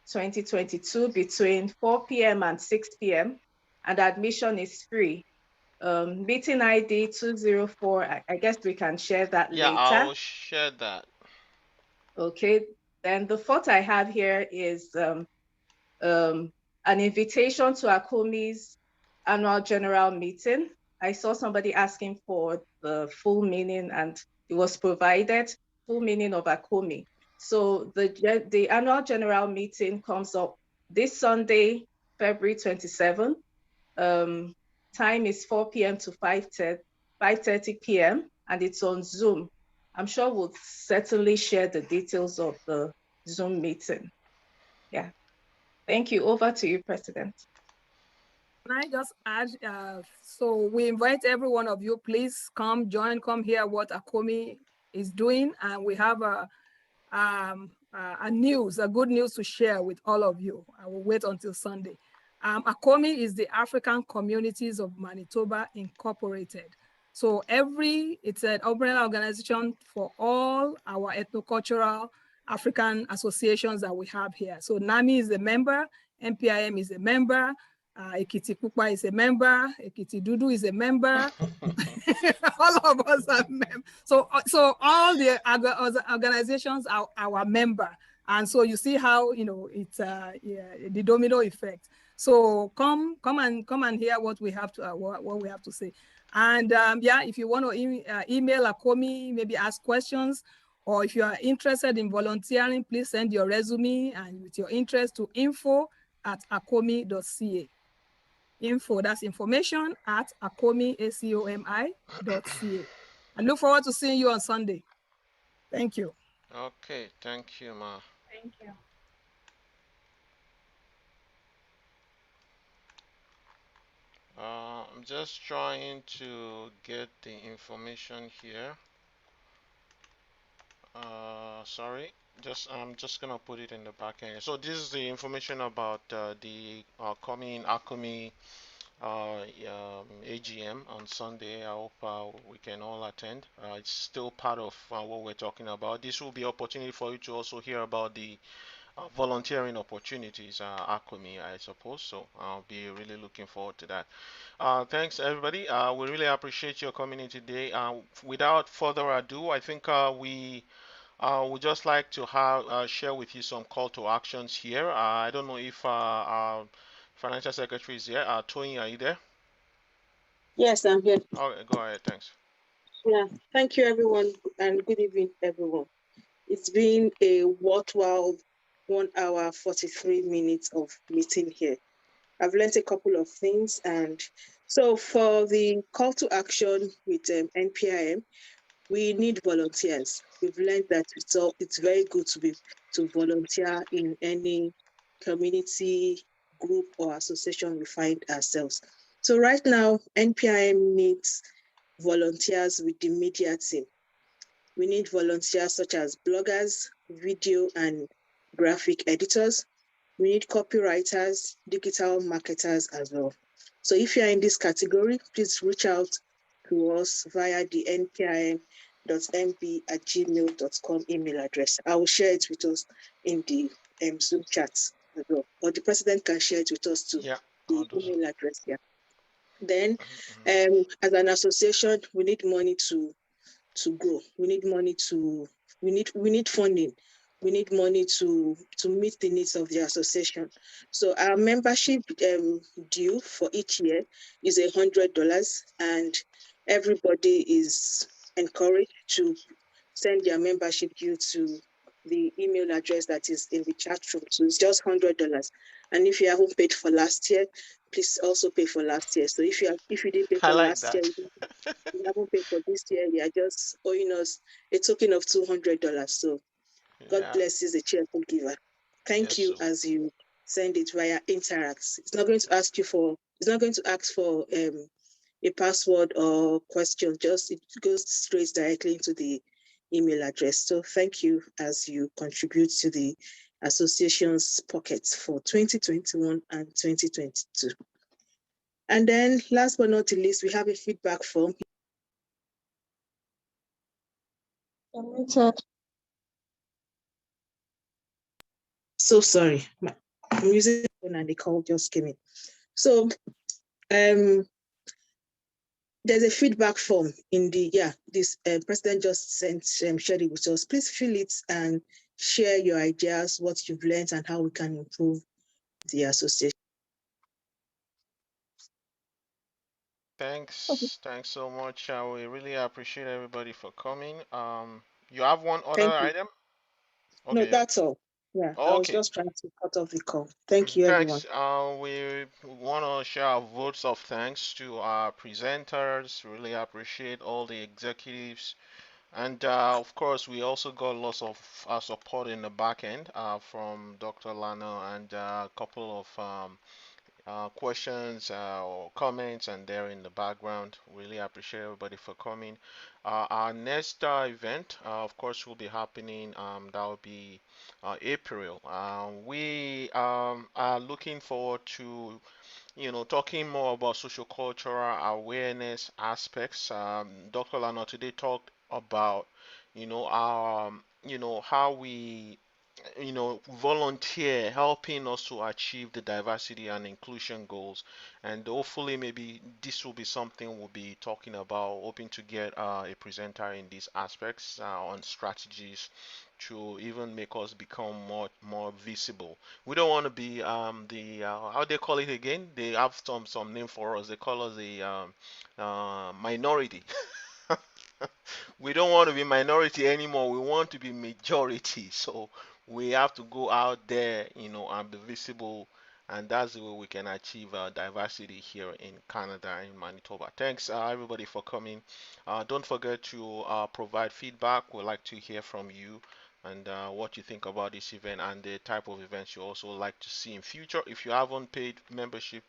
2022 between 4 p.m. and 6 p.m. and admission is free. Meeting ID 204, I guess we can share that Yeah, later. I'll share that. Okay, then the fourth I have here is an invitation to ACOMI's annual general meeting. I saw somebody asking for the full meaning and it was provided, full meaning of ACOMI. So the annual general meeting comes up this Sunday, February 27. Time is 4 p.m. to 5:30 p.m. and it's on Zoom. I'm sure we'll certainly share the details of the Zoom meeting. Yeah. Thank you. Over to you, President. Can I just add, so we invite every one of you, please come hear what ACOMI is doing. And we have a good news to share with all of you. I will wait until Sunday. ACOMI is the African Communities of Manitoba Incorporated. So it's an umbrella organization for all our ethnocultural African associations that we have here. So NAMI is a member, NPIM is a member, Ekiti Pupa is a member, Ekiti Dudu is a member. All of us are members. So all the organizations are our member. And so you see how, it's the domino effect. So come and hear what we have to say. And if you want to email ACOMI, maybe ask questions, or if you are interested in volunteering, please send your resume and with your interest to info@acomi.ca. Info, that's information at acomi.ca. I look forward to seeing you on Sunday. Thank you. Okay, thank you, Ma. Thank you. I'm just trying to get the information here. Sorry, I'm just gonna put it in the back end. So this is the information about the coming ACOMI AGM on Sunday. I hope we can all attend. It's still part of what we're talking about. This will be opportunity for you to also hear about the volunteering opportunities ACOMI, I suppose. So I'll be really looking forward to that. Thanks, everybody. We really appreciate your coming in today. Without further ado, I think we would just like to share with you some call to actions here. I don't know if our financial secretary is here. Tony, are you there? Yes, I'm here. Okay, go ahead. Thanks. Yeah, thank you, everyone, and good evening, everyone. It's been a worthwhile 1 hour, 43 minutes of meeting here. I've learned a couple of things. And so for the call to action with NPIM, we need volunteers. We've learned that it's very good to volunteer in any community group or association we find ourselves. So right now, NPIM needs volunteers with the media team. We need volunteers such as bloggers, video and graphic editors. We need copywriters, digital marketers as well. So if you are in this category, please reach out to us via the npim.mb@gmail.com email address. I will share it with us in the Zoom chat as well. Or the president can share it with us too. Yeah, the email address here. Then, as an association, we need money to grow. We need money we need funding. We need money to meet the needs of the association. So our membership due for each year is $100, and everybody is encouraged to send their membership due to the email address that is in the chat room. So it's just $100. And if you haven't paid for last year, please also pay for last year. So if you didn't pay for last year, you haven't paid for this year, you are just owing us a token of $200. So God bless is a cheerful giver. Thank you as you send it via Interact. It's not going to ask for a password or question, it goes straight directly into the email address. So thank you as you contribute to the association's pockets for 2021 and 2022. And then last but not least, we have a feedback form. So sorry, I'm using the phone and the call just came in. So there's a feedback form in this president just shared it with us. Please fill it and share your ideas, what you've learned and how we can improve the association. Thanks so much. We really appreciate everybody for coming. You have one other Thank you. item? No, Okay, yeah. that's all. Yeah, I was Okay. just trying to cut off the call. Thank you, everyone. Thanks. We want to share our votes of thanks to our presenters. Really appreciate all the executives. And of course, we also got lots of support in the back end from Dr. Lano and a couple of questions or comments, and they're in the background. Really appreciate everybody for coming. Our next event, of course, will be happening. That will be April. We are looking forward to talking more about social cultural awareness aspects. Dr. Lano today talked about, how we volunteer helping us to achieve the diversity and inclusion goals, and hopefully maybe this will be something we'll be talking about, hoping to get a presenter in these aspects on strategies to even make us become more visible. We don't want to be the how they call it again, they have some name for us, they call us the minority. We don't want to be minority anymore. We want to be majority. So we have to go out there, and be visible. And that's the way we can achieve diversity here in Canada, in Manitoba. Thanks, everybody, for coming. Don't forget to provide feedback. We'd like to hear from you and what you think about this event and the type of events you also like to see in future. If you haven't paid membership